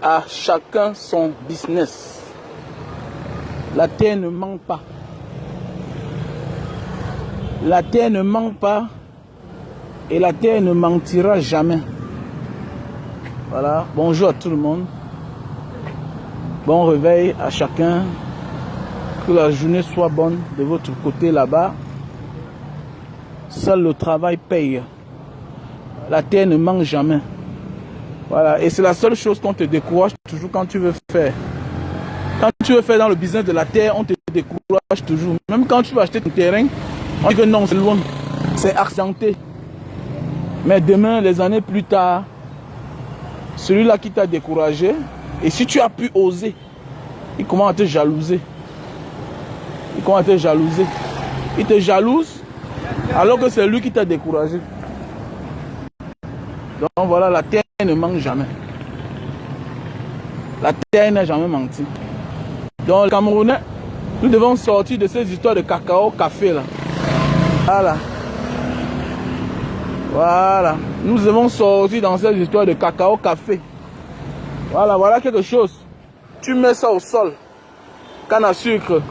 À chacun son business. La terre ne manque pas. La terre ne manque pas et la terre ne mentira jamais. Voilà, bonjour à tout le monde. Bon réveil à chacun. Que la journée soit bonne de votre côté là-bas. Seul le travail paye. La terre ne manque jamais. Voilà, et c'est la seule chose qu'on te décourage toujours quand tu veux faire. Quand tu veux faire dans le business de la terre, on te décourage toujours. Même quand tu vas acheter ton terrain, on dit que non, c'est loin, c'est accenté. Mais demain, les années plus tard, celui-là qui t'a découragé, et si tu as pu oser, il commence à te jalouser. Il commence à te jalouser. Il te jalouse alors que c'est lui qui t'a découragé. Donc voilà, la terre ne manque jamais. La terre n'a jamais menti. Donc les Camerounais, nous devons sortir de ces histoires de cacao, café là. Voilà. Voilà. Nous devons sortir dans ces histoires de cacao, café. Voilà, voilà quelque chose. Tu mets ça au sol. Canne à sucre.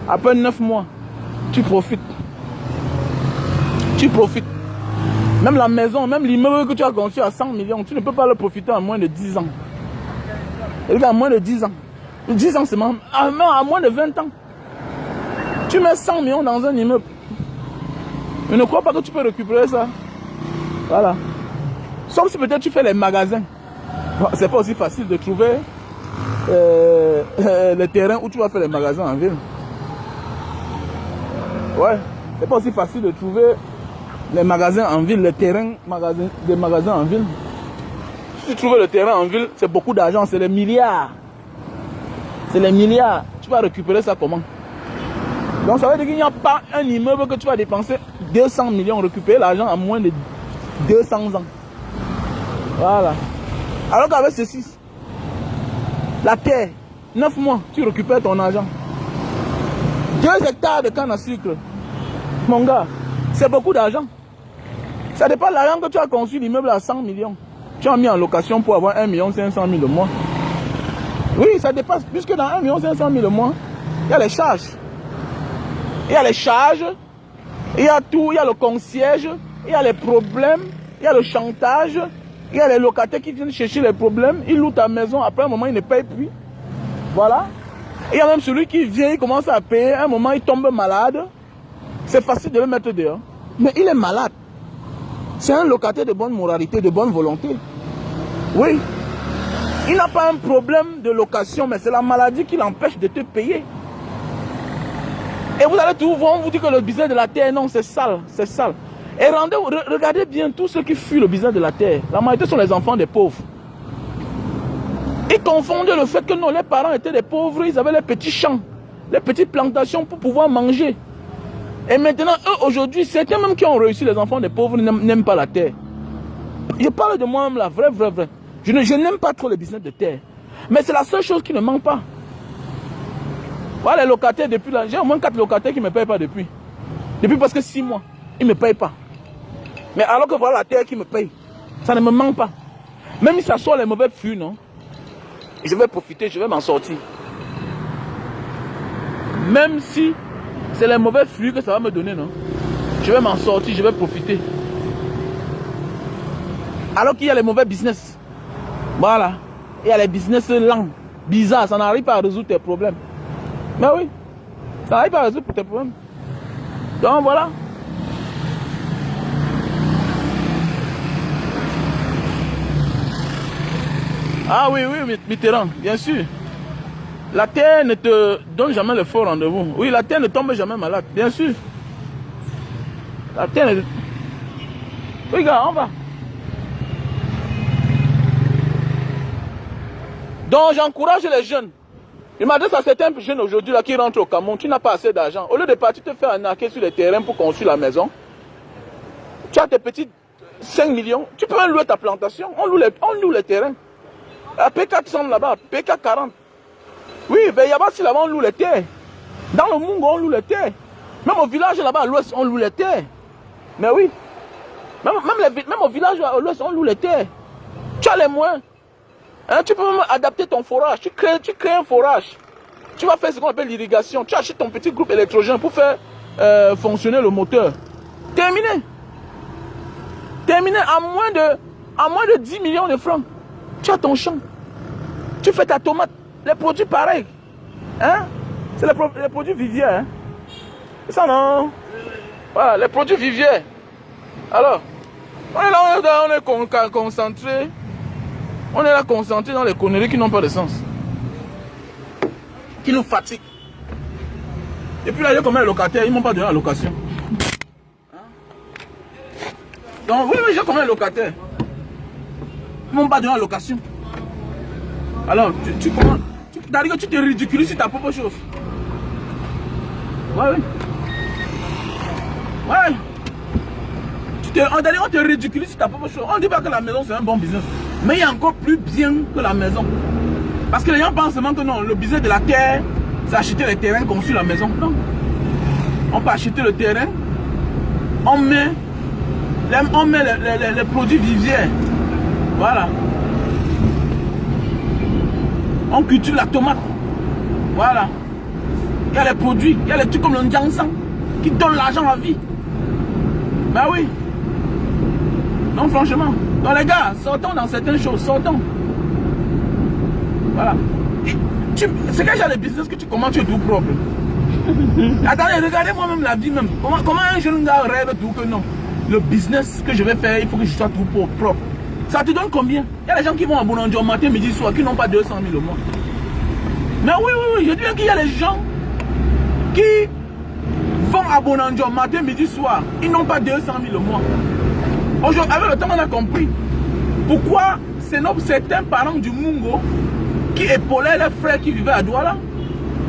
Après 9 mois, tu profites. Tu profites. Même la maison, même l'immeuble que tu as construit à 100 millions, tu ne peux pas le profiter en moins de 10 ans. Et à moins de 10 ans. 10 ans, c'est même à moins de 20 ans. Tu mets 100 millions dans un immeuble. Je ne crois pas que tu peux récupérer ça. Voilà. Sauf si peut-être tu fais les magasins. Bon, c'est pas aussi facile de trouver les terrains où tu vas faire les magasins en ville. Ouais. C'est pas aussi facile de trouver les magasins en ville, les terrains des magasins en ville. Si tu trouves le terrain en ville, c'est beaucoup d'argent, c'est des milliards. C'est les milliards. Tu vas récupérer ça comment? Donc ça veut dire qu'il n'y a pas un immeuble que tu vas dépenser 200 millions, récupérer l'argent en moins de 200 ans. Voilà. Alors qu'avec ceci, la terre, 9 mois, tu récupères ton argent. 2 hectares de canne à sucre. Mon gars, c'est beaucoup d'argent. Ça dépend de l'argent que tu as construit l'immeuble à 100 millions. Tu as mis en location pour avoir 1 500 000 le mois. Oui, ça dépasse. Puisque dans 1 500 000 le mois, il y a les charges. Il y a les charges, il y a tout, il y a le concierge, il y a les problèmes, il y a le chantage, il y a les locataires qui viennent chercher les problèmes, ils louent ta maison, après un moment ils ne payent plus. Voilà. Il y a même celui qui vient, il commence à payer, à un moment il tombe malade. C'est facile de le mettre dehors. Mais il est malade. C'est un locataire de bonne moralité, de bonne volonté. Oui. Il n'a pas un problème de location, mais c'est la maladie qui l'empêche de te payer. Et vous allez tout voir, on vous dit que le business de la terre, non, c'est sale, c'est sale. Et regardez bien tous ceux qui fuient le business de la terre. La majorité sont les enfants des pauvres. Ils confondent le fait que non, les parents étaient des pauvres, ils avaient les petits champs, les petites plantations pour pouvoir manger. Et maintenant, eux, aujourd'hui, certains même qui ont réussi, les enfants des pauvres, n'aiment pas la terre. Je parle de moi-même là, vrai. Je n'aime pas trop le business de terre. Mais c'est la seule chose qui ne manque pas. Voilà les locataires depuis là. J'ai au moins 4 locataires qui ne me payent pas depuis. Depuis presque 6 mois. Ils ne me payent pas. Mais alors que voilà la terre qui me paye. Ça ne me manque pas. Même si ça sort les mauvais flux, non. Je vais profiter, je vais m'en sortir. Même si c'est les mauvais flux que ça va me donner, non. Je vais m'en sortir, je vais profiter. Alors qu'il y a les mauvais business. Voilà. Il y a les business lents, bizarres, ça n'arrive pas à résoudre tes problèmes. Mais oui, ça n'arrive pas à résoudre tes problèmes. Donc voilà. Ah oui, Mitterrand, bien sûr. La terre ne te donne jamais le faux rendez-vous. Oui, la terre ne tombe jamais malade, bien sûr. La terre ne... Oui, gars, on va. Donc j'encourage les jeunes. Je m'adresse à certains jeunes aujourd'hui là qui rentrent au Cameroun. Tu n'as pas assez d'argent. Au lieu de partir te faire arnaquer sur les terrains pour construire la maison, tu as tes petits 5 millions. Tu peux même louer ta plantation. On loue les terrains. À P400 là-bas, P440. Oui, mais là-bas, si là-bas on loue les terres. Dans le Mungo, on loue les terres. Même au village là-bas à l'ouest, on loue les terres. Mais oui. Même au village à l'ouest, on loue les terres. Tu as les moyens. Hein, tu peux même adapter ton forage. Tu crées un forage. Tu vas faire ce qu'on appelle l'irrigation. Tu achètes ton petit groupe électrogène pour faire fonctionner le moteur. Terminé. Terminé à moins de 10 millions de francs. Tu as ton champ. Tu fais ta tomate. Les produits pareils. Hein? C'est les produits viviers. Hein? C'est ça, non? Voilà, les produits viviers. Alors, on est là, on est concentré. On est là concentré dans les conneries qui n'ont pas de sens. Qui nous fatiguent. Et puis là, il y a combien de locataires? Ils ne m'ont pas donné la location. Hein? Donc, oui, j'ai combien de locataires? Ils ne m'ont pas donné la location. Alors, tu commences. C'est-à-dire que tu te ridiculises sur ta propre chose. Ouais, oui. Ouais. On te ridiculise sur ta propre chose. On ne dit pas que la maison c'est un bon business. Mais il y a encore plus bien que la maison. Parce que les gens pensent seulement que non, le business de la terre, c'est acheter les terrains construire la maison. Non. On peut acheter le terrain. On met les produits viviers. Voilà. On cultive la tomate. Voilà. Il y a les produits, il y a les trucs comme le Ndiansang qui donnent l'argent à vie. Ben oui. Non, franchement. Donc les gars, sortons dans certaines choses, sortons. Voilà. C'est quand j'ai les business que tu commences, tu es tout propre. Attendez, regardez moi-même la vie même. Comment un jeune gars rêve tout que non. Le business que je vais faire, il faut que je sois tout propre. Ça te donne combien? Il y a des gens qui vont à Bonanjo matin, midi, soir, qui n'ont pas 200 000 au mois. Mais oui, je dis bien qu'il y a des gens qui vont à Bonanjo matin, midi, soir. Ils n'ont pas 200 000 au mois. Aujourd'hui, avec le temps, on a compris pourquoi c'est certains parents du Mungo qui épaulaient les frères qui vivaient à Douala.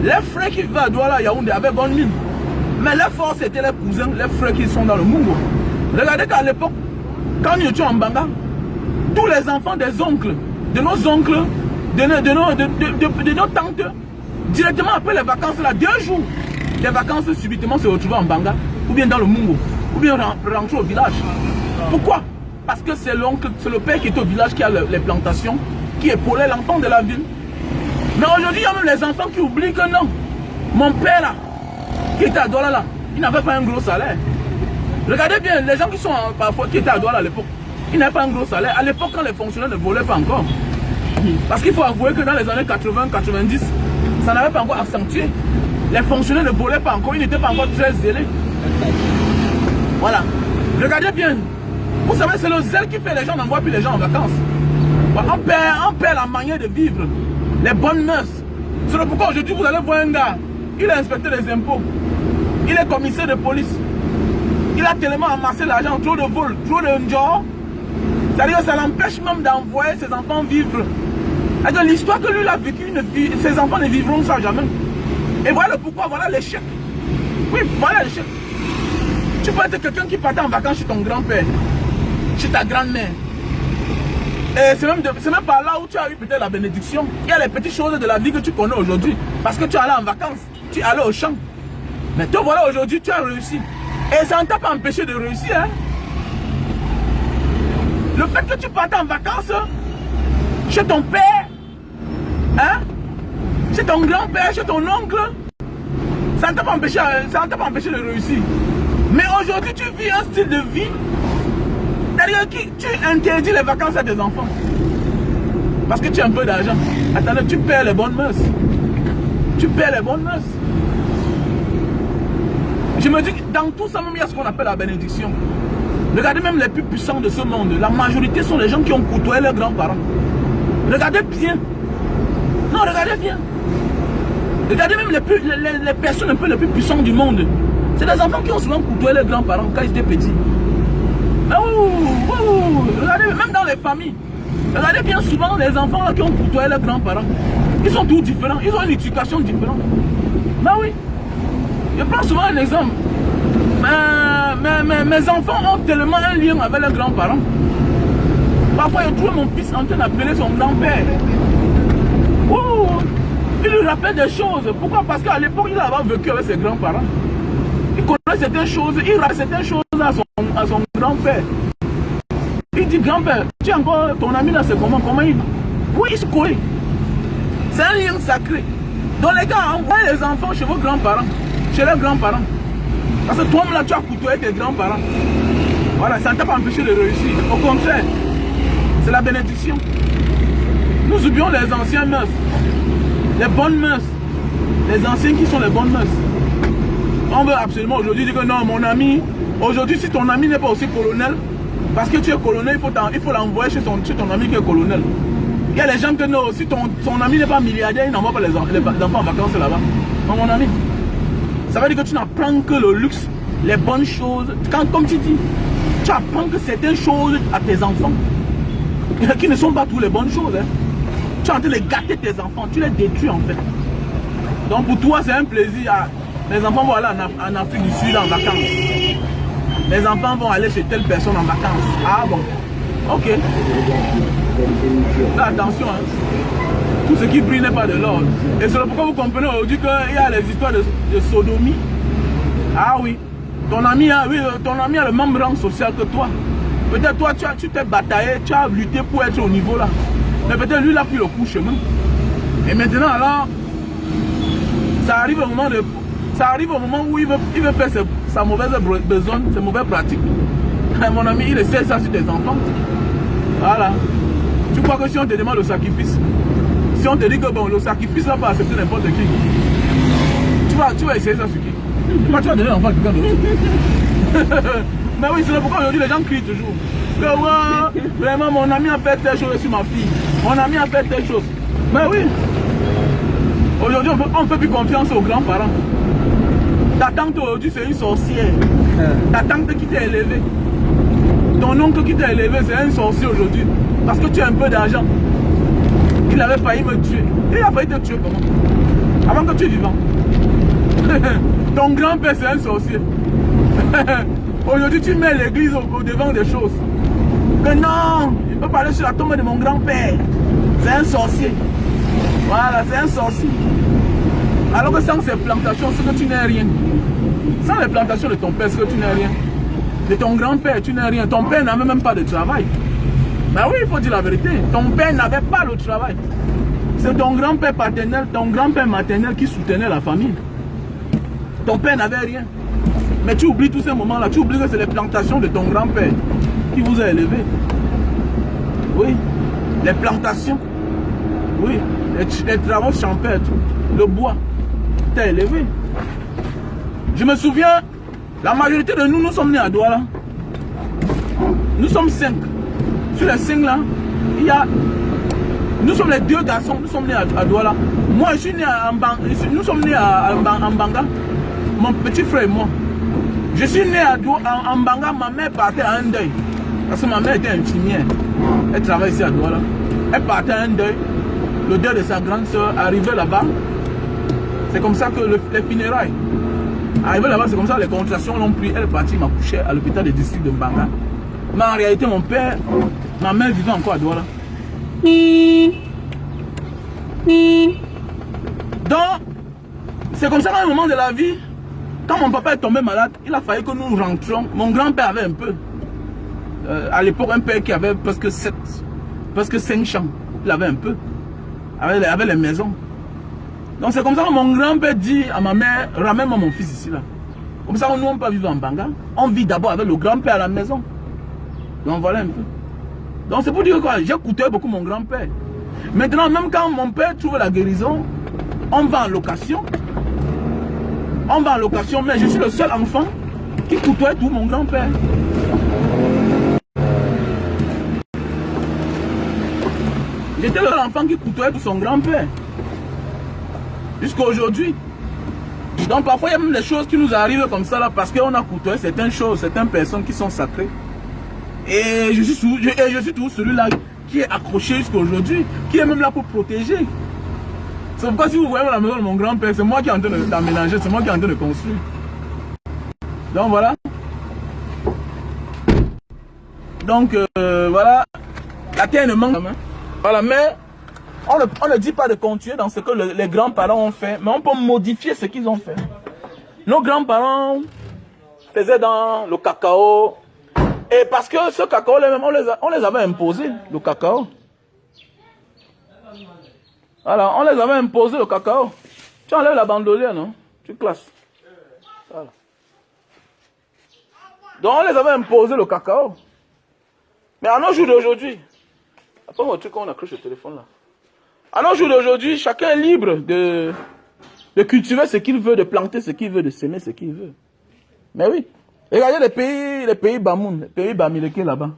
Les frères qui vivaient à Douala, Yaoundé, avaient bonne mine. Mais les forces, c'était les cousins, les frères qui sont dans le Mungo. Regardez qu'à l'époque, quand nous étions en Banga, tous les enfants des oncles, de nos oncles, de nos tantes, directement après les vacances, là, 2 jours, les vacances subitement se retrouvaient en Banga, ou bien dans le Mungo, ou bien rentrer au village. Pourquoi? Parce que c'est l'oncle, c'est le père qui est au village qui a les plantations, qui épaulait l'enfant de la ville. Mais aujourd'hui, il y a même les enfants qui oublient que non. Mon père là, qui était à Douala là, il n'avait pas un gros salaire. Regardez bien, les gens qui sont parfois qui étaient à Douala à l'époque, ils n'avaient pas un gros salaire. À l'époque, quand les fonctionnaires ne volaient pas encore. Parce qu'il faut avouer que dans les années 80-90, ça n'avait pas encore accentué. Les fonctionnaires ne volaient pas encore, ils n'étaient pas encore très zélés. Voilà. Regardez bien. Vous savez, c'est le zèle qui fait les gens n'envoient plus les gens en vacances. On perd la manière de vivre, les bonnes mœurs. C'est pourquoi aujourd'hui vous allez voir un gars, il est inspecteur des impôts, il est commissaire de police, il a tellement amassé l'argent, trop de vols, trop de njor. C'est-à-dire que ça l'empêche même d'envoyer ses enfants vivre. L'histoire que lui il a vécu, ses enfants ne vivront ça jamais. Et voilà pourquoi, voilà l'échec. Oui, voilà l'échec. Tu peux être quelqu'un qui partait en vacances chez ton grand-père, chez ta grand-mère. Et c'est même par là où tu as eu peut-être la bénédiction. Il y a les petites choses de la vie que tu connais aujourd'hui. Parce que tu es allé en vacances, tu es allé au champ. Mais te voilà aujourd'hui, tu as réussi. Et ça ne t'a pas empêché de réussir. Hein? Le fait que tu partes en vacances chez ton père, hein? Chez ton grand-père, chez ton oncle, ça ne t'a pas empêché de réussir. Mais aujourd'hui, tu vis un style de vie, c'est-à-dire que tu interdis les vacances à tes enfants. Parce que tu as un peu d'argent. Attendez, tu perds les bonnes mœurs. Tu perds les bonnes mœurs. Je me dis que dans tout ça, même il y a ce qu'on appelle la bénédiction. Regardez même les plus puissants de ce monde. La majorité sont les gens qui ont côtoyé leurs grands-parents. Regardez bien. Non, regardez bien. Regardez même les personnes un peu les plus puissantes du monde. C'est des enfants qui ont souvent côtoyé leurs grands-parents quand ils étaient petits. Regardez, même dans les familles. Regardez bien souvent les enfants là, qui ont côtoyé leurs grands-parents. Ils sont tous différents. Ils ont une éducation différente. Ben oui. Je prends souvent un exemple. Mes enfants ont tellement un lien avec leurs grands-parents. Parfois, je trouve mon fils en train d'appeler son grand-père. Oh, il lui rappelle des choses. Pourquoi? Parce qu'à l'époque, il avait vécu avec ses grands-parents. Il connaît certaines choses. Il rappelle certaines choses à son grand-père. Il dit, grand-père, tu es encore ton ami là, c'est comment? Comment il va? Oui, ils se collent. C'est un lien sacré. Donc les gars, envoyez les enfants chez vos grands-parents, chez leurs grands-parents. Parce que toi-même là, tu as côtoyé tes grands-parents. Voilà, ça ne t'a pas empêché de réussir. Au contraire, c'est la bénédiction. Nous oublions les anciens mœurs, les bonnes mœurs, les anciens qui sont les bonnes mœurs. On veut absolument aujourd'hui dire que non, mon ami, aujourd'hui si ton ami n'est pas aussi colonel, parce que tu es colonel, il faut l'envoyer chez ton ami qui est colonel. Il y a les gens que non, si son ami n'est pas milliardaire, il n'envoie pas les enfants en vacances là-bas. Non, mon ami. Ça veut dire que tu n'apprends que le luxe, les bonnes choses. Comme tu dis, tu apprends que certaines choses à tes enfants, qui ne sont pas toutes les bonnes choses. Hein. Tu es en train de gâter tes enfants, tu les détruis en fait. Donc pour toi, c'est un plaisir. Les enfants vont aller en Afrique du Sud en vacances. Les enfants vont aller chez telle personne en vacances. Ah bon, ok. Là, attention, hein. Tout ce qui brille n'est pas de l'or. Et c'est pourquoi vous comprenez aujourd'hui qu'il y a les histoires de sodomie. Ah oui. Ton ami a le même rang social que toi. Peut-être toi, tu t'es bataillé, tu as lutté pour être au niveau là. Mais peut-être lui, il a pris le coup chemin. Et maintenant, alors, ça arrive au moment où il veut faire sa mauvaise besogne, ses mauvaises pratiques. Et mon ami, il essaie ça sur tes enfants. Voilà. Tu crois que si on te demande le sacrifice, si on te dit que bon, le sacrifice va pas accepter n'importe qui, tu vas essayer ça sur qui? Tu vas donner l'enfant à quelqu'un d'autre. Mais oui, c'est pourquoi aujourd'hui les gens crient toujours. Que ouais, vraiment mon ami a fait telle chose sur ma fille. Mon ami a fait telle chose. Mais oui. Aujourd'hui, on ne fait plus confiance aux grands-parents. Ta tante aujourd'hui, c'est une sorcière. Ta tante qui t'a élevé. Ton oncle qui t'a élevé, c'est un sorcier aujourd'hui. Parce que tu as un peu d'argent. Il avait failli me tuer. Il a failli te tuer comment? Avant que tu es vivant. Ton grand-père, c'est un sorcier. Aujourd'hui, tu mets l'église au devant des choses. Que non, il peut parler sur la tombe de mon grand-père. C'est un sorcier. Voilà, c'est un sorcier. Alors que sans ces plantations, c'est que tu n'es rien. Sans les plantations de ton père, c'est que tu n'es rien. De ton grand-père, tu n'es rien. Ton père n'avait même pas de travail. Ben oui, il faut dire la vérité. Ton père n'avait pas le travail. C'est ton grand-père paternel, ton grand-père maternel qui soutenait la famille. Ton père n'avait rien. Mais tu oublies tous ces moments-là. Tu oublies que c'est les plantations de ton grand-père qui vous a élevé. Oui, les plantations. Oui, les travaux champêtres, le bois t'a élevé. Je me souviens, la majorité de nous, nous sommes nés à Douala. Nous sommes 5. Sur les 5 là, il y a... Nous sommes les 2 garçons, nous sommes nés à Douala. Moi, je suis né à Mbanga. Nous sommes nés à Mbanga. Mon petit frère et moi. Je suis né à Mbanga, ma mère partait à un deuil. Parce que ma mère était infirmière. Elle travaille ici à Douala. Elle partait à un deuil. Le deuil de sa grande soeur arrivait là-bas. C'est comme ça que les funérailles. Arrivé là-bas, c'est comme ça que les contractions l'ont pris. Elle est partie m'a couché à l'hôpital du district de Mbanga. Mais en réalité, mon père, ma mère vivait encore à Douala. Donc, c'est comme ça qu'à un moment de la vie, quand mon papa est tombé malade, il a fallu que nous rentrions. Mon grand-père avait un peu. À l'époque, un père qui avait presque 5 champs. Il avait un peu. Avec les maisons. Donc c'est comme ça que mon grand-père dit à ma mère, ramène-moi mon fils ici là. Comme ça, nous on ne peut pas vivre en Mbanga. On vit d'abord avec le grand-père à la maison. Donc voilà un peu. Donc c'est pour dire quoi, j'ai écouté beaucoup mon grand-père. Maintenant, même quand mon père trouve la guérison, on va en location. On va en location, mais je suis le seul enfant qui côtoie tout mon grand-père. J'étais le seul enfant qui côtoie tout son grand-père. Jusqu'à aujourd'hui. Donc parfois il y a même des choses qui nous arrivent comme ça là parce qu'on a côtoyé certaines choses, certaines personnes qui sont sacrées. Et je suis toujours celui-là qui est accroché jusqu'à aujourd'hui, qui est même là pour protéger. C'est pourquoi si vous voyez la maison de mon grand-père, c'est moi qui est en train d'aménager, c'est moi qui est en train de construire. Donc voilà. Donc voilà, la terre ne manque pas. Voilà, mais on ne dit pas de continuer dans ce que les grands-parents ont fait, mais on peut modifier ce qu'ils ont fait. Nos grands-parents faisaient dans le cacao, et parce que ce cacao, on les avait imposé, le cacao. Voilà, on les avait imposé le cacao. Tu enlèves la bandolière, non? Tu classes. Voilà. Donc on les avait imposé le cacao. Mais à nos jours d'aujourd'hui, après mon truc, on accroche le téléphone là. À nos jours d'aujourd'hui, chacun est libre de cultiver ce qu'il veut, de planter ce qu'il veut, de s'aimer ce qu'il veut. Mais oui. Regardez les pays Bamoun, les pays Bamileke là-bas.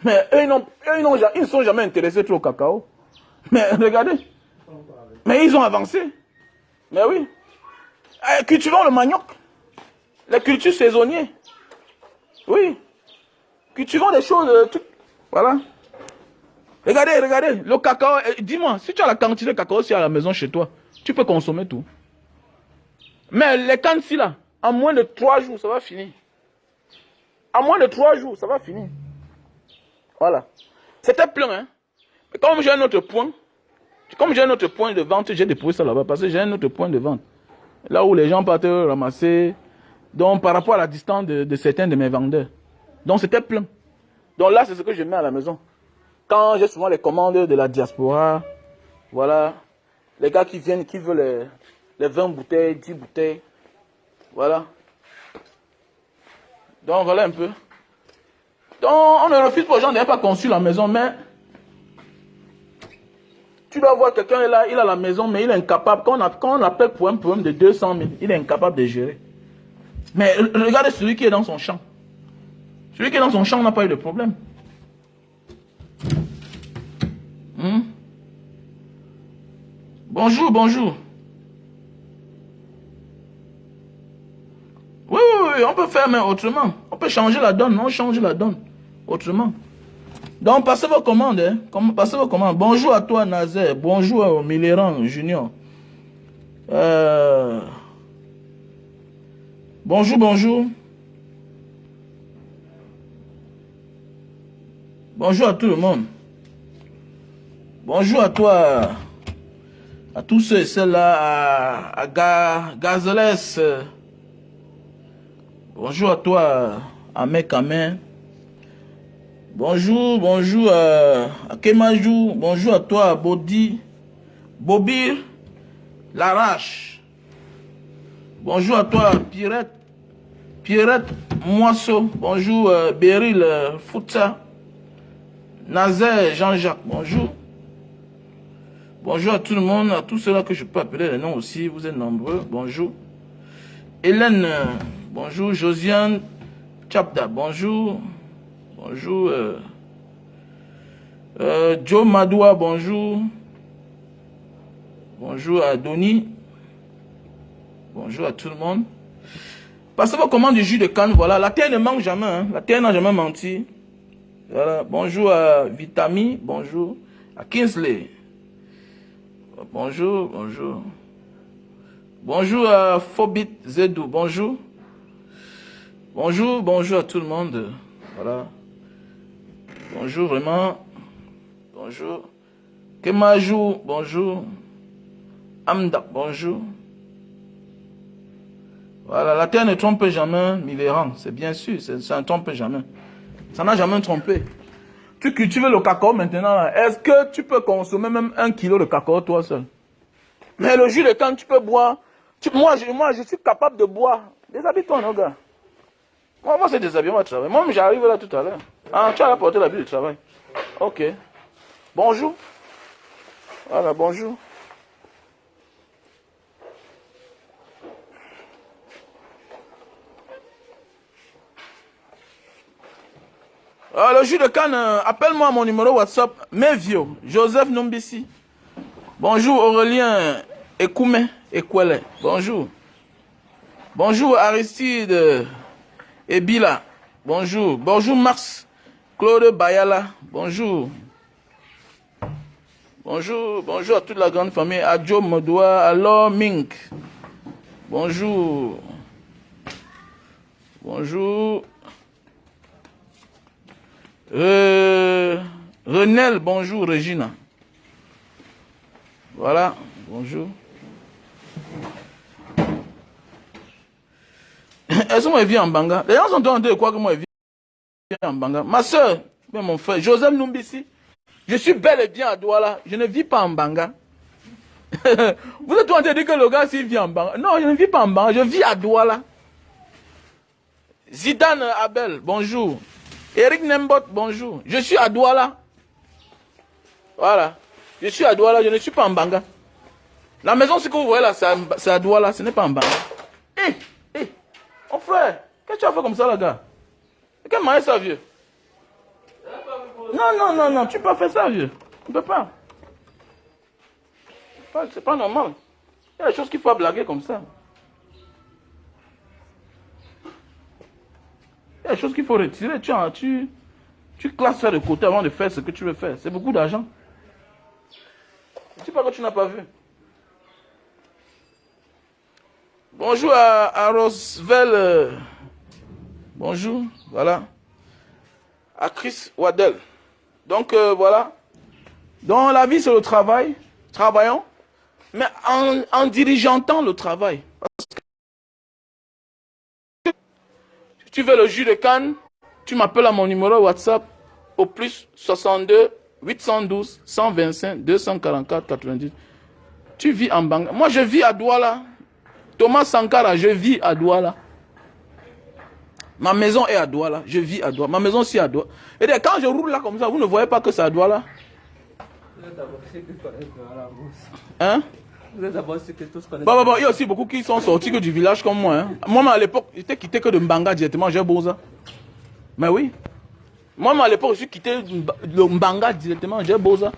Mais eux, ils ne sont jamais intéressés trop au cacao. Mais regardez. Mais ils ont avancé. Mais oui. Cultivons le manioc. Les cultures saisonnières. Oui. Cultivons des choses. Voilà. Regardez. Le cacao. Dis-moi, si tu as la quantité de cacao à la maison chez toi, tu peux consommer tout. Mais les cannes-ci là, en moins de 3 jours, ça va finir. En moins de 3 jours, ça va finir. Voilà. C'était plein, hein. Mais comme j'ai un autre point, de vente, j'ai déposé ça là-bas parce que j'ai un autre point de vente. Là où les gens partent ramasser. Donc, par rapport à la distance de certains de mes vendeurs. Donc, c'était plein. Donc là, c'est ce que je mets à la maison. Quand j'ai souvent les commandes de la diaspora, voilà. Les gars qui viennent, qui veulent les 20 bouteilles, 10 bouteilles. Voilà. Donc, voilà un peu. Donc, on ne refuse pas aux gens, n'ayant pas conçu la maison, mais tu dois voir quelqu'un là, il a la maison, mais il est incapable. Quand on appelle pour un problème de 200 000, il est incapable de gérer. Mais regardez celui qui est dans son champ. Celui qui est dans son champ n'a pas eu de problème. Bonjour. Oui, on peut faire, mais autrement. On peut changer la donne, on change la donne. Autrement. Donc, passez vos commandes. Hein. Passez vos commandes. Bonjour à toi, Nazer. Bonjour à Milléran Junior. Bonjour. Bonjour à tout le monde. Bonjour à toi. À tous ceux et celles-là. À Gazelès. Bonjour à toi, à Mekamen. Bonjour à Kemajou. Bonjour à toi, Bodi. Bobir. Larache. Bonjour à toi, Pierrette Moisseau. Bonjour, Beryl Fouta. Nazer Jean-Jacques, bonjour. Bonjour à tout le monde, à tous ceux-là que je peux appeler les noms aussi. Vous êtes nombreux. Bonjour. Hélène, bonjour. Josiane Chapda, bonjour. Bonjour. Joe Madoua, bonjour. Bonjour à Doni. Bonjour à tout le monde. Passez vos commandes du jus de canne, voilà. La terre ne manque jamais, hein. La terre n'a jamais menti. Voilà. Bonjour à Vitami, bonjour. À Kinsley. Bonjour. Bonjour à Phobit Zedou, bonjour. Bonjour à tout le monde. Voilà. Bonjour vraiment. Bonjour. Kemajou, bonjour. Amda, bonjour. Voilà, la terre ne trompe jamais Milléran, c'est bien sûr, ça ne trompe jamais. Ça n'a jamais trompé. Tu cultives le cacao maintenant, est-ce que tu peux consommer même 1 kilo de cacao toi seul? Mais le jus de canne, tu peux boire. Moi, je suis capable de boire. Déshabille-toi, non, gars. Moi, c'est déshabiller, moi, travail. Moi, j'arrive là tout à l'heure. Ah, tu as apporté la bulle de travail. Ok. Bonjour. Voilà, bonjour. Le jus de canne, appelle-moi à mon numéro WhatsApp, Mevio, Joseph Numbisi. Bonjour Aurélien Ekoumé, Ekwele. Bonjour. Bonjour Aristide Ebila. Bonjour. Bonjour Mars. Claude Bayala. Bonjour. Bonjour à toute la grande famille. Adjo Modoua, alors Mink. Bonjour. Renel, bonjour Regina. Voilà, bonjour. Est-ce que moi je vis en Banga? Les gens sont en train de croire que moi je vis en Banga. Ma soeur, mon frère, Joseph Numbisi, je suis bel et bien à Douala. Je ne vis pas en Banga. Vous êtes en train de dire que le gars, s'il vit en Banga. Non, je ne vis pas en Banga, je vis à Douala. Zidane Abel, bonjour. Eric Nembot, bonjour. Je suis à Douala. Voilà. Je suis à Douala, je ne suis pas en Banga. La maison, ce que vous voyez là, c'est à Douala, ce n'est pas en Banga. Hé, mon frère, qu'est-ce que tu as fait comme ça, là, gars? Quel mariage ça, vieux? Non, tu peux pas faire ça, vieux. Tu peux pas. C'est pas normal. Il y a des choses qu'il faut blaguer comme ça. Il y a des choses qu'il faut retirer. Tu classes ça de côté avant de faire ce que tu veux faire. C'est beaucoup d'argent. Ne dis pas que tu n'as pas vu. Bonjour à Roswell. Bonjour. Voilà. À Chris Waddell. Donc, voilà. Donc, la vie, c'est le travail. Travaillons. Mais en dirigeantant le travail. Parce que si tu veux le jus de canne, tu m'appelles à mon numéro WhatsApp au plus 62 812 125 244 90. Tu vis en Banga. Moi, je vis à Douala. Thomas Sankara, je vis à Douala. Ma maison est à Douala. Je vis à Douala. Ma maison aussi est à Douala. Et quand je roule là comme ça, vous ne voyez pas que c'est à Douala? Hein? Bon, il y a aussi beaucoup qui sont sortis que du village comme moi. Hein. Moi, à l'époque, j'étais quitté que de Mbanga directement, j'ai beau ça. Mais oui. Moi, à l'époque, je suis quitté de Mbanga directement, j'ai beau ça.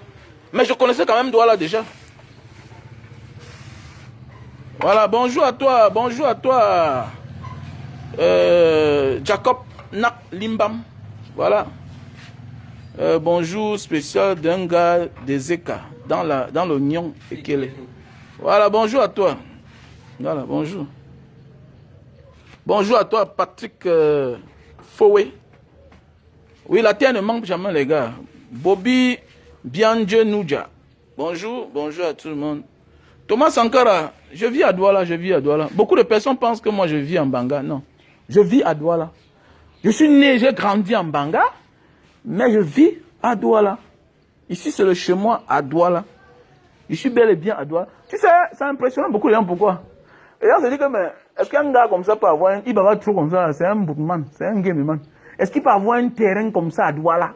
Mais je connaissais quand même Douala déjà. Voilà, bonjour à toi, Jacob Nak Limbam. Voilà. Bonjour spécial d'un gars des Eka dans l'oignon Ekele. Voilà, bonjour à toi. Voilà, bonjour. Bonjour à toi, Patrick Foué. Oui, la terre ne manque jamais, les gars. Bobby Bianje Nouja. Bonjour à tout le monde. Thomas Sankara, je vis à Douala. Beaucoup de personnes pensent que moi je vis en Banga. Non, je vis à Douala. Je suis né, j'ai grandi en Banga, mais je vis à Douala. Ici, c'est le chez moi à Douala. Je suis bel et bien à Douala. Tu sais, ça impressionne beaucoup les gens. Pourquoi? Et là, on se dit que, mais, est-ce qu'un gars comme ça peut avoir il va trop comme ça, c'est un bookman, c'est un gameman. Est-ce qu'il peut avoir un terrain comme ça à Douala?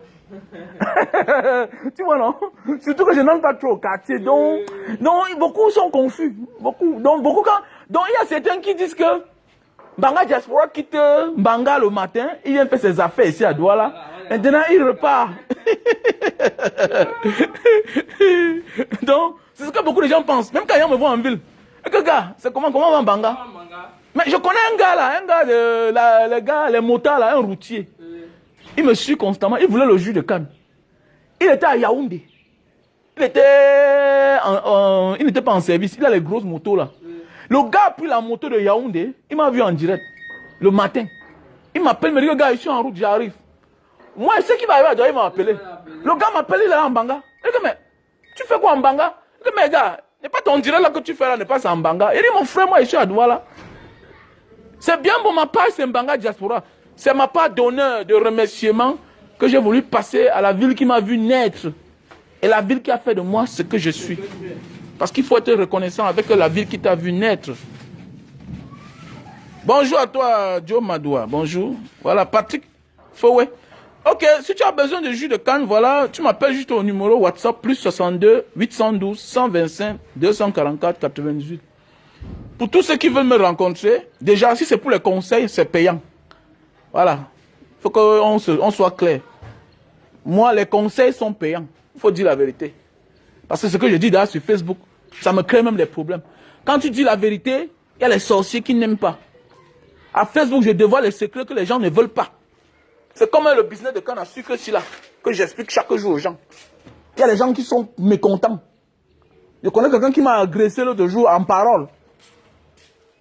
Tu vois, non? Surtout que je n'aime pas trop au quartier. Donc, beaucoup sont confus. Donc, il y a certains qui disent que Banga Diaspora quitte Banga le matin, il vient faire ses affaires ici à Douala. Maintenant, il repart. Donc, c'est ce que beaucoup de gens pensent. Même quand ils me voient en ville. Et que gars, c'est comment on va en Banga? Mais je connais un gars là, les motards là, un routier. Il me suit constamment, il voulait le jus de canne. Il était à Yaoundé. Il n'était pas en service, il a les grosses motos là. Le gars a pris la moto de Yaoundé, il m'a vu en direct, le matin. Il m'appelle, il me dit, le gars, je suis en route, j'arrive. Moi, je sais qu'il va arriver à Douala, il m'a appelé. Le gars m'appelle, il est là en Banga. Il dit, mais tu fais quoi en Banga? Il dit, mais gars, n'est pas ton direct là que tu fais là, n'est pas ça en Banga. Il dit, mon frère, moi, je suis à Douala. C'est bien pour ma part, c'est Banga Diaspora. C'est ma part d'honneur, de remerciement que j'ai voulu passer à la ville qui m'a vu naître. Et la ville qui a fait de moi ce que je suis. Parce qu'il faut être reconnaissant avec la ville qui t'a vu naître. Bonjour à toi, Joe Madoua. Bonjour. Voilà, Patrick Foué. Ok, si tu as besoin de jus de canne, voilà, tu m'appelles juste au numéro WhatsApp plus 62 812 125 244 98. Pour tous ceux qui veulent me rencontrer, déjà, si c'est pour les conseils, c'est payant. Voilà. Il faut qu'on soit clair. Moi, les conseils sont payants. Il faut dire la vérité. Parce que ce que je dis là sur Facebook, ça me crée même des problèmes. Quand tu dis la vérité, il y a les sorciers qui n'aiment pas. À Facebook, je dévoile les secrets que les gens ne veulent pas. C'est comme le business de canne à sucre ici là, que j'explique chaque jour aux gens. Il y a les gens qui sont mécontents. Je connais quelqu'un qui m'a agressé l'autre jour en parole.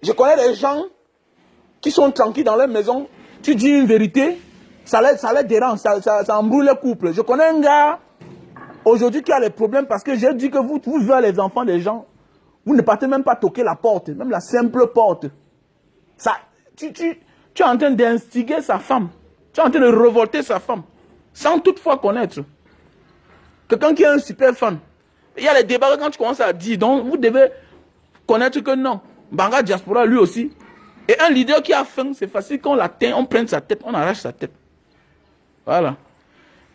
Je connais des gens qui sont tranquilles dans leur maison. Tu dis une vérité, ça les dérange, ça embrouille le couple. Je connais un gars aujourd'hui qui a des problèmes parce que j'ai dit que vous vivez les enfants des gens. Vous ne partez même pas toquer la porte, même la simple porte. Ça, tu es en train d'instiguer sa femme. Tu es en train de révolter sa femme. Sans toutefois connaître. Quelqu'un qui est un super fan. Il y a les débats quand tu commences à dire. Donc, vous devez connaître que non. Banga Diaspora, lui aussi. Et un leader qui a faim, c'est facile qu'on l'atteint, on prenne sa tête, on arrache sa tête. Voilà.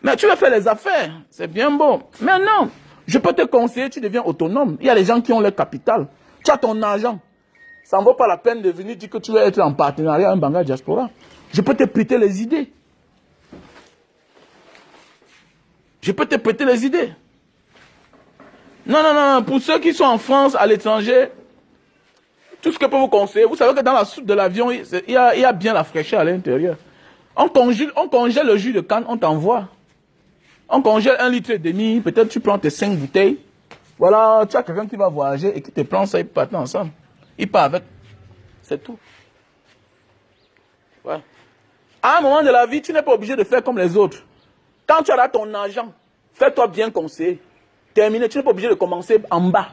Mais tu veux faire les affaires, c'est bien beau. Mais non, je peux te conseiller, tu deviens autonome. Il y a les gens qui ont leur capital. Tu as ton argent. Ça ne vaut pas la peine de venir dire que tu veux être en partenariat avec un Banga Diaspora. Je peux te prêter les idées. Je peux te prêter les idées. Non, non, non, pour ceux qui sont en France, à l'étranger, tout ce que je peux vous conseiller, vous savez que dans la soute de l'avion, il y a bien la fraîcheur à l'intérieur. On congèle le jus de canne, on t'envoie. On congèle 1,5 litre, peut-être tu prends tes 5 bouteilles. Voilà, tu as quelqu'un qui va voyager et qui te prend ça, ils partent ensemble. Il part avec. C'est tout. Ouais. À un moment de la vie, tu n'es pas obligé de faire comme les autres. Quand tu as ton argent, fais-toi bien conseiller. Terminé, tu n'es pas obligé de commencer en bas.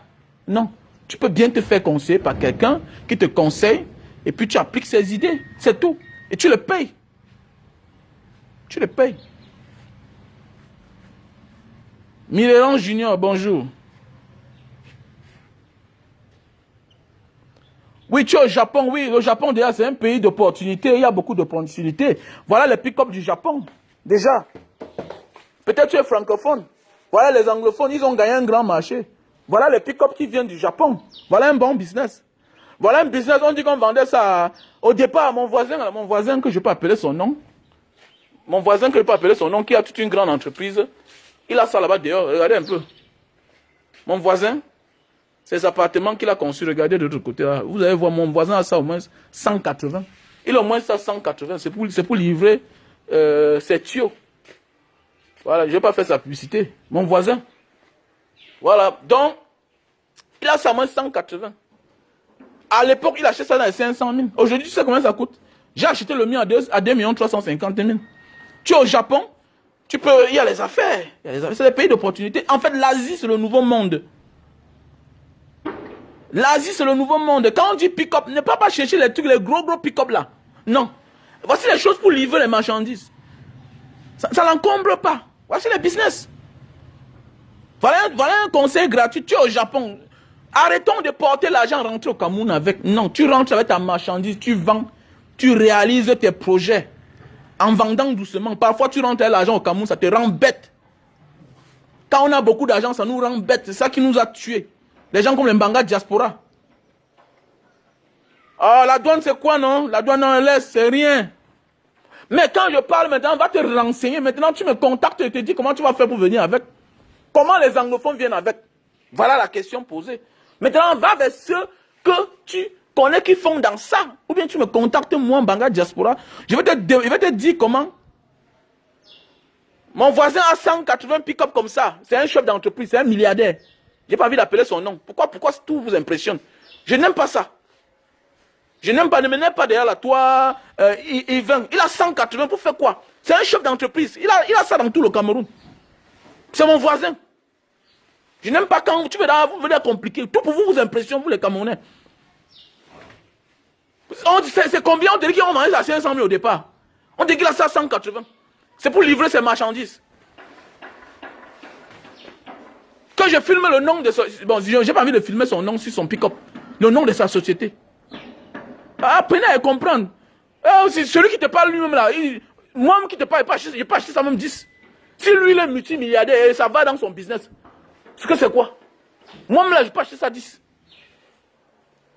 Non. Tu peux bien te faire conseiller par quelqu'un qui te conseille et puis tu appliques ses idées. C'est tout. Et tu le payes. Tu le payes. Mirelan Junior, bonjour. Oui, tu es au Japon. Oui, le Japon, déjà, c'est un pays d'opportunités. Il y a beaucoup d'opportunités. Voilà les pick-up du Japon. Déjà. Peut-être tu es francophone. Voilà les anglophones, ils ont gagné un grand marché. Voilà les pick-up qui viennent du Japon. Voilà un bon business. Voilà un business, on dit qu'on vendait ça au départ à mon voisin que je peux appeler son nom. Mon voisin que je peux appeler son nom, qui a toute une grande entreprise. Il a ça là-bas dehors, regardez un peu. Mon voisin, ses appartements qu'il a conçus, regardez de l'autre côté là. Vous allez voir, mon voisin a ça au moins 180. Il a au moins ça 180, c'est pour livrer ses tuyaux. Voilà, je ne vais pas faire sa publicité. Mon voisin. Voilà, donc, il a ça au moins 180. À l'époque, il achetait ça dans les 500 000. Aujourd'hui, tu sais combien ça coûte? J'ai acheté le mien à 2 350 000. Tu es au Japon, il y a les affaires. C'est des pays d'opportunité. En fait, l'Asie, c'est le nouveau monde. L'Asie, c'est le nouveau monde. Quand on dit pick-up, ne pas chercher les trucs, les gros pick-up là. Non. Voici les choses pour livrer les marchandises. Ça n'encombre pas. Voici les business. Voilà un conseil gratuit. Tu es au Japon. Arrêtons de porter l'argent, rentrer au Cameroun avec. Non, tu rentres avec ta marchandise, tu vends, tu réalises tes projets. En vendant doucement. Parfois, tu rentres avec l'argent au Cameroun, ça te rend bête. Quand on a beaucoup d'argent, ça nous rend bête. C'est ça qui nous a tués. Les gens comme les Banga Diaspora. Ah, la douane, c'est quoi, non? La douane en laisse, c'est rien. Mais quand je parle maintenant, on va te renseigner. Maintenant, tu me contactes et te dis comment tu vas faire pour venir avec. Comment les anglophones viennent avec? Voilà la question posée. Maintenant, va vers ceux que tu connais qui font dans ça. Ou bien tu me contactes, moi, Banga Diaspora. Je vais te dire comment. Mon voisin a 180 pick-up comme ça. C'est un chef d'entreprise, c'est un milliardaire. Je n'ai pas envie d'appeler son nom. Pourquoi tout vous impressionne? Je n'aime pas ça. Je n'aime pas, ne me n'aime pas derrière la toi, il a 180 pour faire quoi? C'est un chef d'entreprise. Il a ça dans tout le Cameroun. C'est mon voisin. Je n'aime pas quand vous venez compliquer. Tout pour vous impressionne, vous les Camerounais. C'est combien? On dit qu'ils ont vendu à 500 000 au départ. On dit qu'il a ça à 180. C'est pour livrer ses marchandises. Quand je filme le nom de bon, j'ai pas envie de filmer son nom sur son pick-up. Le nom de sa société. Apprenez à comprendre. Celui qui te parle lui-même là, moi-même qui te parle, je pas acheté ça même 10. Si lui il est multimilliardaire, ça va dans son business. Ce que c'est quoi? Moi-même là, je pas acheté ça 10.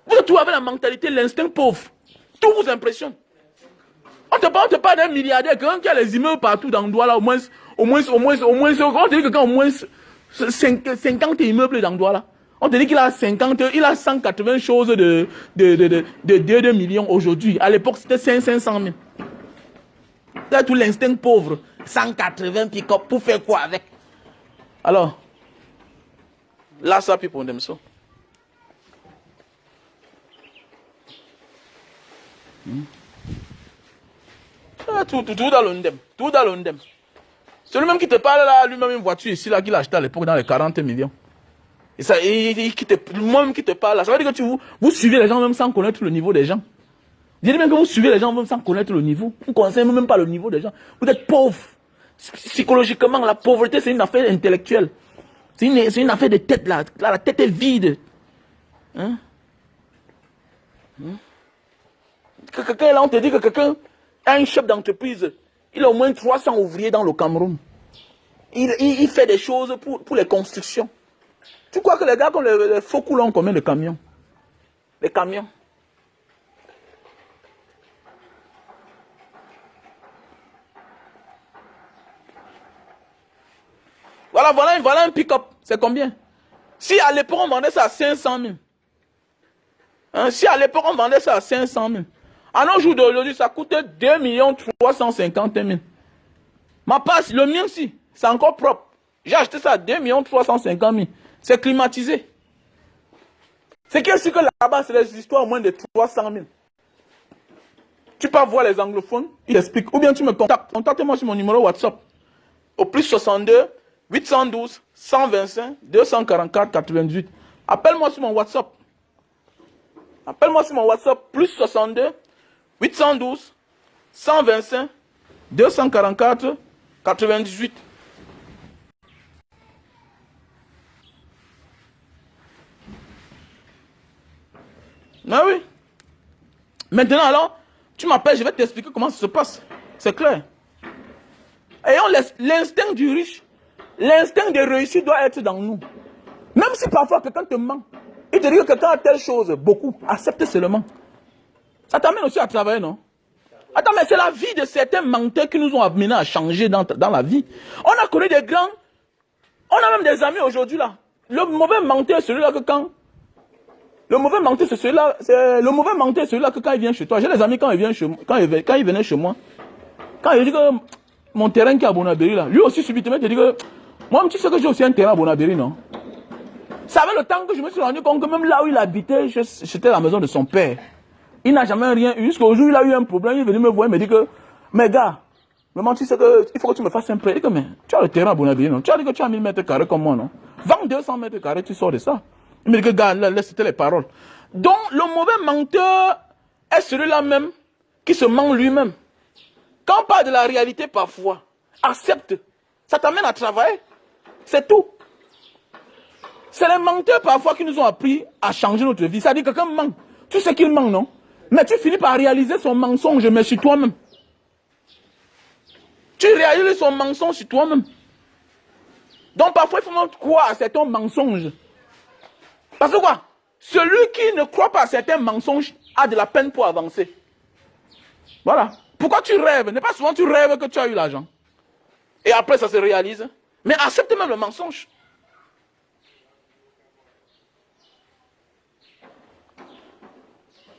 Vous êtes tous avec la mentalité, l'instinct pauvre. Tout vous impressionne. On te parle d'un milliardaire, quelqu'un qui a les immeubles partout dans le doigt là, au moins, on te dit que quand au moins 50 immeubles dans le doigt là. On te dit qu'il a 180 choses de 2 millions aujourd'hui. À l'époque, c'était 500 000. Là, tout l'instinct pauvre. 180 pick-up, pour faire quoi avec? Alors, là, ça, people them so. Tout dans l'ondem. Tout dans l'ondem. Celui-même qui te parle là, lui-même une voiture ici, là, qu'il a acheté à l'époque dans les 40 millions. Et ça, moi-même qui te parle là, ça veut dire que vous suivez les gens même sans connaître le niveau des gens. Dites même que vous suivez les gens même sans connaître le niveau. Vous ne connaissez même pas le niveau des gens. Vous êtes pauvre. Psychologiquement, la pauvreté, c'est une affaire intellectuelle. C'est une affaire de tête là. Là, la tête est vide. Hein? Quelqu'un là, on te dit que quelqu'un a un chef d'entreprise. Il a au moins 300 ouvriers dans le Cameroun. Il fait des choses pour les constructions. Tu crois que les gars comme les faux coups ont combien de camions? Les camions. Voilà un pick-up. C'est combien? Si à l'époque on vendait ça à 500 000. Hein, si à l'époque on vendait ça à 500 000. À nos jours d'aujourd'hui, ça coûtait 2 350 000. Ma passe, le mien aussi, c'est encore propre. J'ai acheté ça à 2 350 000. C'est climatisé. C'est que là-bas, c'est des histoires à moins de 300 000. Tu peux voir les anglophones, ils expliquent. Ou bien tu me contactes. Contacte-moi sur mon numéro WhatsApp. Au plus 62 812 125 244 98. Appelle-moi sur mon WhatsApp. Appelle-moi sur mon WhatsApp. Plus 62 812 125 244 98. Ah oui. Maintenant alors, tu m'appelles, je vais t'expliquer comment ça se passe. C'est clair. Ayons l'instinct du riche. L'instinct de réussite doit être dans nous. Même si parfois quelqu'un te ment, il te dit que quelqu'un a telle chose, beaucoup, accepte seulement. Ça t'amène aussi à travailler, non? Attends, mais c'est la vie de certains menteurs qui nous ont amenés à changer dans la vie. On a connu des grands, on a même des amis aujourd'hui là. Le mauvais menteur, c'est celui-là que quand... Le mauvais menteur, c'est celui-là, que quand il vient chez toi. J'ai des amis quand il venait chez moi. Quand il dit que mon terrain qui est à Bonabéry là, lui aussi subitement il te dit que moi, tu sais que j'ai aussi un terrain à Bonabéry, non? Ça avait le temps que je me suis rendu compte que même là où il habitait, c'était la maison de son père. Il n'a jamais rien eu. Jusqu'au jour où il a eu un problème, il est venu me voir, il me dit que, mais gars, maman, tu sais que il faut que tu me fasses un prêt. Il dit que, mais tu as le terrain à Bonabéry, non? Tu as dit que tu as 1000 mètres carrés comme moi, non? Vends 200 mètres carrés, tu sors de ça. Il me dit que, gars, là, c'était les paroles. Donc, le mauvais menteur est celui-là même qui se ment lui-même. Quand on parle de la réalité parfois, accepte. Ça t'amène à travailler. C'est tout. C'est les menteurs parfois qui nous ont appris à changer notre vie. Ça dit que quelqu'un ment. Tu sais qu'il ment, non? Mais tu finis par réaliser son mensonge, mais sur toi-même. Tu réalises son mensonge sur toi-même. Donc parfois, il faut même croire à certains mensonges. Parce que quoi? Celui qui ne croit pas à certains mensonges a de la peine pour avancer. Voilà. Pourquoi tu rêves? N'est pas souvent tu rêves que tu as eu l'argent. Et après, ça se réalise. Mais accepte même le mensonge.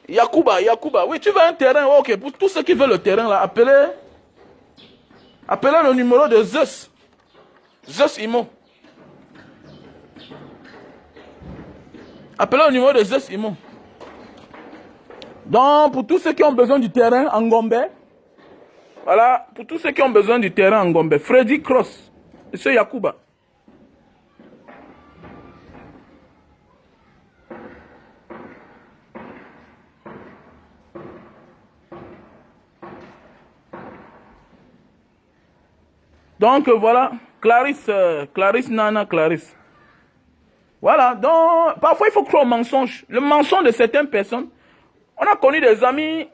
Yacouba, oui, tu veux un terrain, ok, pour tous ceux qui veulent le terrain, là, appelez le numéro de Zeus Imo. Appelez le numéro de Zeus Imo. Donc, pour tous ceux qui ont besoin du terrain en Gombe, voilà, pour tous ceux qui ont besoin du terrain en Gombe, Freddy Cross, M. Yacouba. Donc voilà, Clarisse Nana. Voilà, donc parfois il faut croire au mensonge. Le mensonge de certaines personnes. On a connu des amis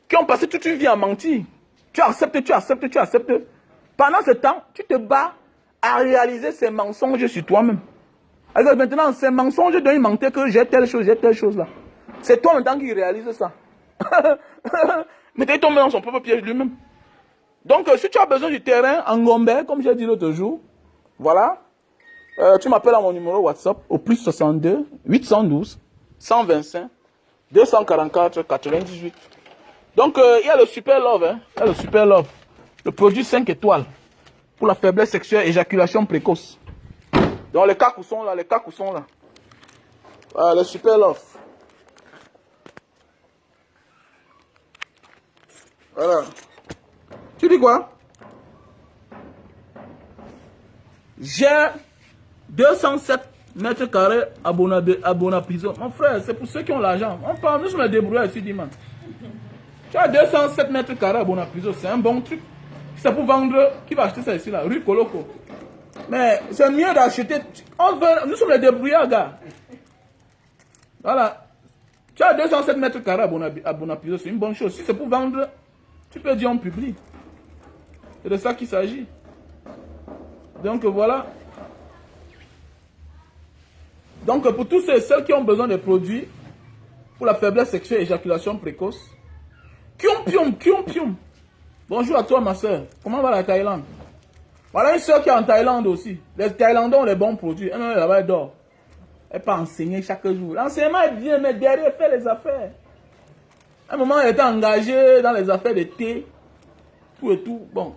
qui ont passé toute une vie à mentir. Tu acceptes. Pendant ce temps, tu te bats à réaliser ces mensonges sur toi-même. Alors maintenant, ces mensonges doivent mentir que j'ai telle chose là. C'est toi maintenant qui réalise ça. Mais tu es tombé dans son propre piège lui-même. Donc, si tu as besoin du terrain en Gombe, comme j'ai dit l'autre jour, voilà, tu m'appelles à mon numéro WhatsApp au plus 62 812 125 244 98. Donc, il y a le Super Love, hein, le produit 5 étoiles pour la faiblesse sexuelle, éjaculation précoce. Donc, les cacous sont là. Voilà, le Super Love. Voilà. Tu dis quoi? J'ai 207 mètres carrés à Bonapiso. Mon frère, c'est pour ceux qui ont l'argent. On parle, nous, je me débrouille ici dimanche. Tu as 207 mètres carrés à Bonapiso, c'est un bon truc. C'est pour vendre. Qui va acheter ça ici, là? Rue Coloco. Mais c'est mieux d'acheter. Nous sommes les débrouillards, gars. Voilà. Tu as 207 mètres carrés à Bonaparte, c'est une bonne chose. Si c'est pour vendre, tu peux dire en public. C'est de ça qu'il s'agit. Donc voilà. Donc pour tous ceux qui ont besoin de produits pour la faiblesse sexuelle et éjaculation précoce, Kyung. Bonjour à toi ma soeur. Comment va la Thaïlande? Voilà une soeur qui est en Thaïlande aussi. Les Thaïlandais ont les bons produits. Elle est là-bas, elle dort. Elle peut enseigner chaque jour. L'enseignement est bien, mais derrière, elle fait les affaires. À un moment, elle était engagée dans les affaires de thé. Tout et tout. Bon,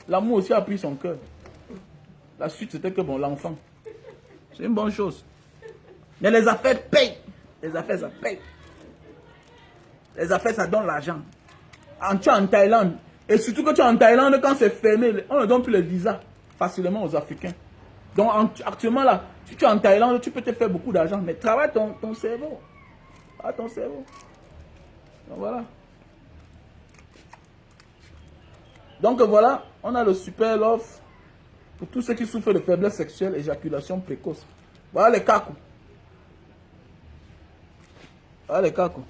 l'amour aussi a pris son cœur. La suite, c'était que bon, l'enfant. C'est une bonne chose. Mais les affaires payent. Les affaires, ça paye. Les affaires, ça donne l'argent. Tu es en Thaïlande. Et surtout que tu es en Thaïlande, quand c'est fermé, on ne donne plus les visas facilement aux Africains. Donc actuellement là, si tu es en Thaïlande, tu peux te faire beaucoup d'argent. Mais travaille ton cerveau. Travaille ton cerveau. Donc voilà. Donc voilà, on a le super love pour tous ceux qui souffrent de faiblesse sexuelle, éjaculation précoce. Voilà les cacos. Voilà les cacos.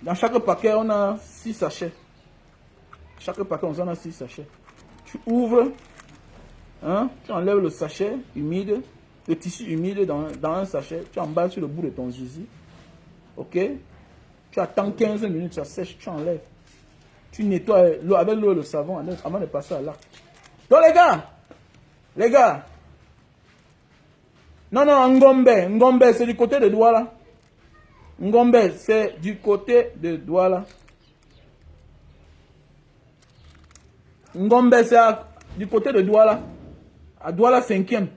Dans chaque paquet, on a 6 sachets. Chaque paquet, on en a 6 sachets. Tu ouvres, hein, tu enlèves le sachet humide, le tissu humide dans un sachet. Tu emballes sur le bout de ton zizi. Ok? Tu attends 15 minutes, ça sèche, tu enlèves. Tu nettoies l'eau avec l'eau et le savon avant de passer à l'acte. Donc les gars. Non, Ngombe, c'est du côté de Douala. Ngombe, c'est du côté de Douala. Ngombe, c'est du côté de Douala. À Douala 5e.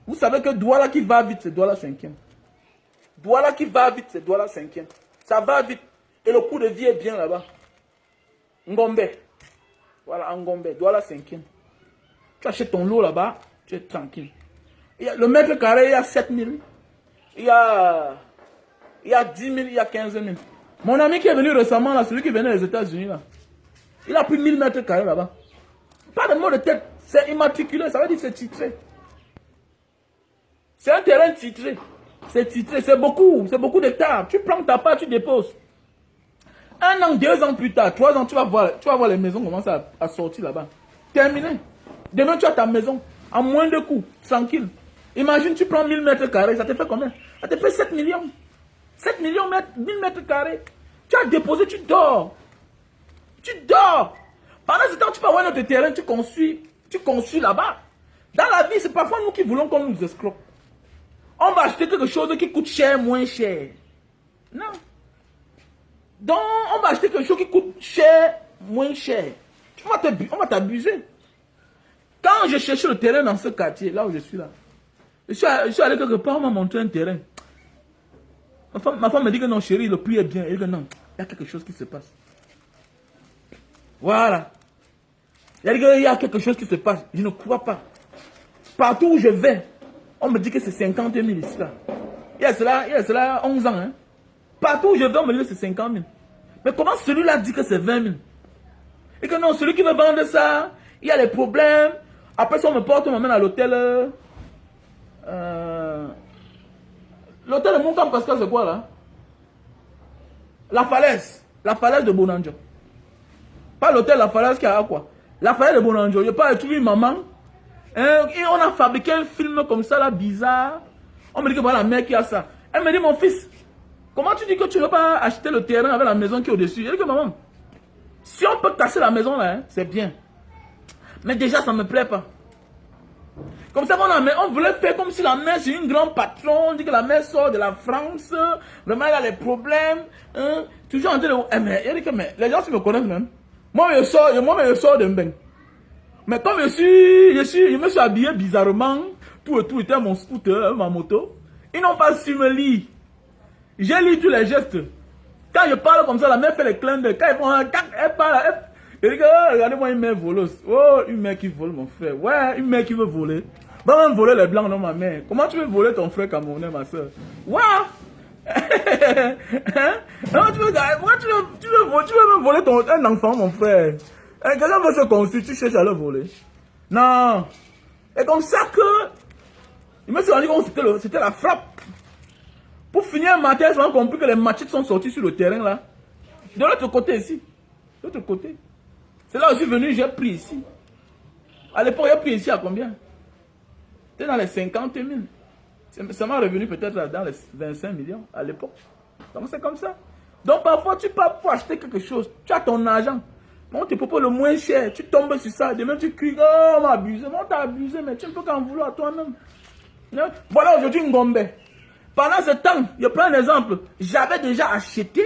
Vous savez que Douala qui va vite, c'est Douala 5e. Douala qui va vite, c'est Douala 5e. Ça va vite. Et le coût de vie est bien là-bas. Ngombe. Voilà, Ngombe. Douala 5e. Tu achètes ton lot là-bas, tu es tranquille. Le mètre carré, il y a 7 000. Il y a 10 000, il y a 15 000. Mon ami qui est venu récemment, là, celui qui venait des États-Unis, là, il a pris 1000 mètres carrés là-bas. Pas de mot de tête. C'est immatriculé, ça veut dire que c'est titré. C'est un terrain titré. C'est titré, c'est beaucoup d'hectares. Tu prends ta part, tu déposes. 1 an, 2 ans plus tard, 3 ans, tu vas voir les maisons commencer à sortir là-bas. Terminé. Demain, tu as ta maison. À moins de coûts, tranquille. Imagine, tu prends 1000 mètres carrés, ça te fait combien? Ça te fait 7 millions. 7 millions, 1000 mètres carrés. Tu as déposé, tu dors. Tu dors. Pendant ce temps, tu peux avoir notre terrain, tu construis là-bas. Dans la vie, c'est parfois nous qui voulons qu'on nous escroque. On va acheter quelque chose qui coûte cher, moins cher. Non. Donc, on va acheter quelque chose qui coûte cher, moins cher. On va t'abuser. Quand je cherchais le terrain dans ce quartier, là où je suis là, je suis allé quelque part, on m'a montré un terrain. Ma femme me dit que non, chérie, le prix est bien. Elle dit que non, il y a quelque chose qui se passe. Voilà. Elle dit qu'il y a quelque chose qui se passe. Je ne crois pas. Partout où je vais, on me dit que c'est 50 000 ici là. Il y a cela 11 ans. Hein. Partout où je vais, on me dit que c'est 50 000. Mais comment celui-là dit que c'est 20 000? Et que non, celui qui veut vendre ça, il y a des problèmes. Après ça, on me porte, on m'emmène à l'hôtel. L'hôtel de Moncam Pascal, c'est quoi là? La falaise. La falaise de Bonanjo. Pas l'hôtel La Falaise qui a quoi? La falaise de Bonanjo. Je pas trouvé une maman. Et on a fabriqué un film comme ça là, bizarre. On me dit que voilà la mère qui a ça. Elle me dit, mon fils, comment tu dis que tu ne veux pas acheter le terrain avec la maison qui est au-dessus? Elle dit que maman, si on peut casser la maison là, hein, c'est bien. Mais déjà, ça ne me plaît pas. Comme ça, on voulait faire comme si la mère, c'est une grande patronne. On dit que la mère sort de la France. Vraiment, elle a des problèmes. Hein, toujours en train de... mais, elle dit que, mais, les gens qui me connaissent même. Moi, je sors de Mbeng. Mais comme je me suis habillé bizarrement. Tout et tout était mon scooter, ma moto. Ils n'ont pas su me lire. J'ai lu tous les gestes. Quand je parle comme ça, la mère fait les clins d'œil. Quand elle parle, elle dit que, oh, regardez-moi une mère voleuse. Oh, une mère qui vole, mon frère. Ouais, une mère qui veut voler. Va même voler les blancs, non, ma mère. Comment tu veux voler ton frère camerounais, ma soeur? Ouais. Hein? Non, tu veux me voler un enfant, mon frère. Quelqu'un veut se construire, tu cherches à le voler. Non. Et comme ça que... Il me suis rendu compte que c'était la frappe. Pour finir un matin, je me suis compris que les machettes sont sortis sur le terrain là. De l'autre côté ici. De l'autre côté. C'est là où je suis venu, j'ai pris ici. À l'époque, j'ai pris ici à combien? C'était dans les 50 000. Ça m'a revenu peut-être dans les 25 millions à l'époque. Donc c'est comme ça. Donc parfois tu pars pour acheter quelque chose. Tu as ton argent. Mais on te propose le moins cher. Tu tombes sur ça. Demain tu cries, oh on m'a abusé. On t'a abusé, mais tu ne peux qu'en vouloir toi-même. Voilà aujourd'hui une Ngombe. Pendant ce temps, il y a plein d'exemples. J'avais déjà acheté.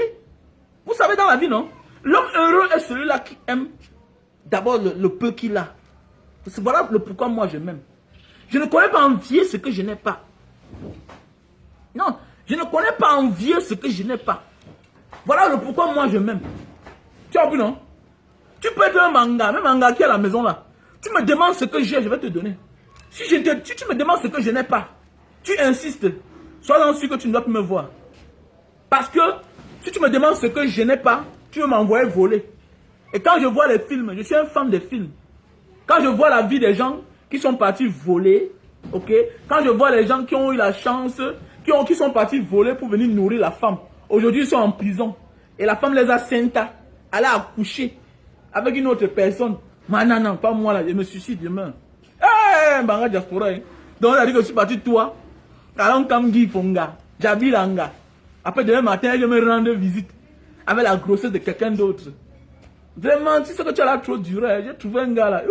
Vous savez dans la vie, non? L'homme heureux est celui-là qui aime d'abord le peu qu'il a. Voilà le pourquoi moi je m'aime. Je ne connais pas envier ce que je n'ai pas. Non, je ne connais pas envier ce que je n'ai pas. Voilà le pourquoi moi je m'aime. Tu as vu, non? Tu peux être un manga, même manga qui est à la maison là. Tu me demandes ce que j'ai, je vais te donner. Si tu me demandes ce que je n'ai pas, tu insistes. Sois sûr que tu ne dois plus me voir. Parce que si tu me demandes ce que je n'ai pas, tu veux m'envoyer voler. Et quand je vois les films, je suis un fan des films. Quand je vois la vie des gens qui sont partis voler, ok? Quand je vois les gens qui ont eu la chance, qui sont partis voler pour venir nourrir la femme. Aujourd'hui, ils sont en prison. Et la femme les a senta. Elle a accouché avec une autre personne. Mais non, non, pas moi là, je me suicide demain. Eh, Banga Diaspora. Donc, elle a dit que je suis parti toi. Kalon Kamgi Fonga. Jabilanga. Après, demain matin, je me rends visite avec la grossesse de quelqu'un d'autre. Vraiment, tu sais que tu as là trop duré. J'ai trouvé un gars là.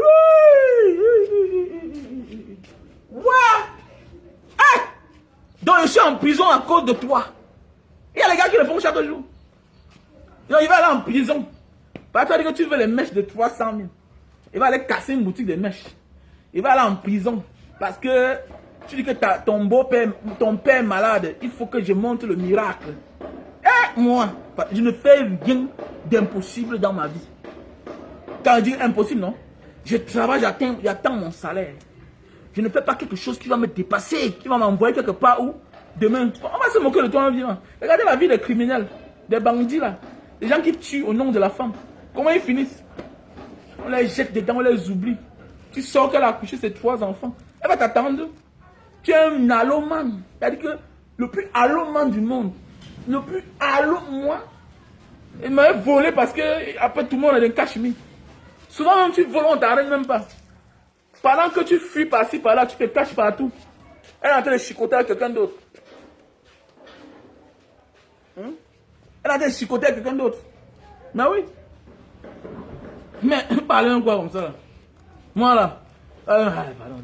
What? Hey! Donc, je suis en prison à cause de toi. Il y a les gars qui le font chaque jour. Donc, il va aller en prison. Parce que tu as dit que tu veux les mèches de 300 000. Il va aller casser une boutique de mèches. Il va aller en prison. Parce que tu dis que ton beau-père, ton père est malade. Il faut que je montre le miracle. Et moi, je ne fais rien d'impossible dans ma vie. Quand je dis impossible, non? Je travaille, j'attends mon salaire. Je ne fais pas quelque chose qui va me dépasser, qui va m'envoyer quelque part où demain, on va se moquer de toi. Regardez la vie des criminels, des bandits là, des gens qui tuent au nom de la femme. Comment ils finissent? On les jette dedans, on les oublie. Tu sors qu'elle a accouché ses 3 enfants. Elle va t'attendre. Tu es un allomane. C'est-à-dire que le plus allomane du monde, le plus allô, moi, il m'a volé parce que après tout le monde a des cachemires. Souvent même tu voles, on t'arrête même pas. Pendant que tu fuis par-ci, par-là, tu te caches partout. Elle est en train de chicoter avec quelqu'un d'autre. Elle est en train de chicoter avec quelqu'un d'autre. Mais oui. Mais parlez quoi comme ça là. Moi là. Pardon.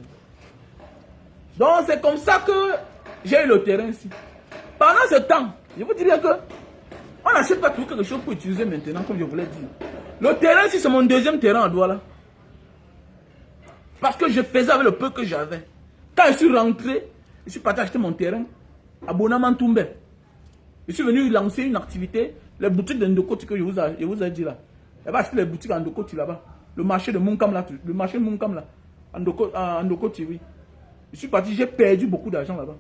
Donc c'est comme ça que j'ai eu le terrain ici. Pendant ce temps, je vous dirais que on n'achète pas tout quelque chose pour utiliser maintenant, comme je voulais dire. Le terrain ici, c'est mon deuxième terrain à Douala. Parce que je faisais avec le peu que j'avais. Quand je suis rentré, je suis parti acheter mon terrain à Bonamantoumbe. Je suis venu lancer une activité, les boutiques de Ndokoti que je vous ai dit là. Elle va acheter les boutiques à Ndokoti là-bas. Le marché de Munkam là, le marché de Munkam là. À Ndokoti, oui. Je suis parti, j'ai perdu beaucoup d'argent là-bas.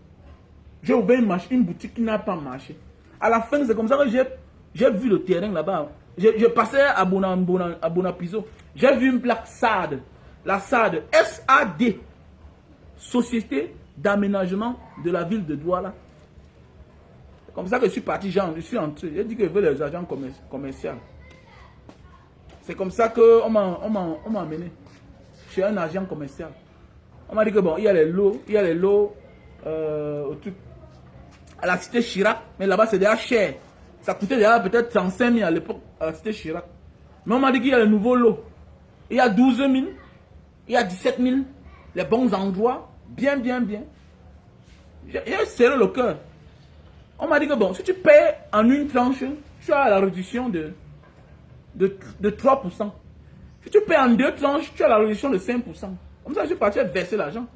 J'ai ouvert une boutique qui n'a pas marché. À la fin, c'est comme ça que j'ai vu le terrain là-bas. Je passais à Bonapiso. J'ai vu une plaque SAD. La SAD, S-A-D. Société d'aménagement de la ville de Douala. C'est comme ça que je suis parti, je suis entré. J'ai dit que je veux les agents commerciaux. C'est comme ça qu'on m'a amené chez un agent commercial. On m'a dit que bon, il y a les lots, au truc, à la cité Chirac, mais là-bas c'est déjà cher. Ça coûtait déjà peut-être 35 000 à l'époque à la cité Chirac. Mais on m'a dit qu'il y a les nouveaux lots. Il y a 12 000, il y a 17 000, les bons endroits, bien. J'ai serré le cœur. On m'a dit que bon, si tu payes en une tranche, tu as la réduction de 3%. Si tu payes en 2 tranches, tu as la réduction de 5%. Comme ça, je suis parti verser l'argent.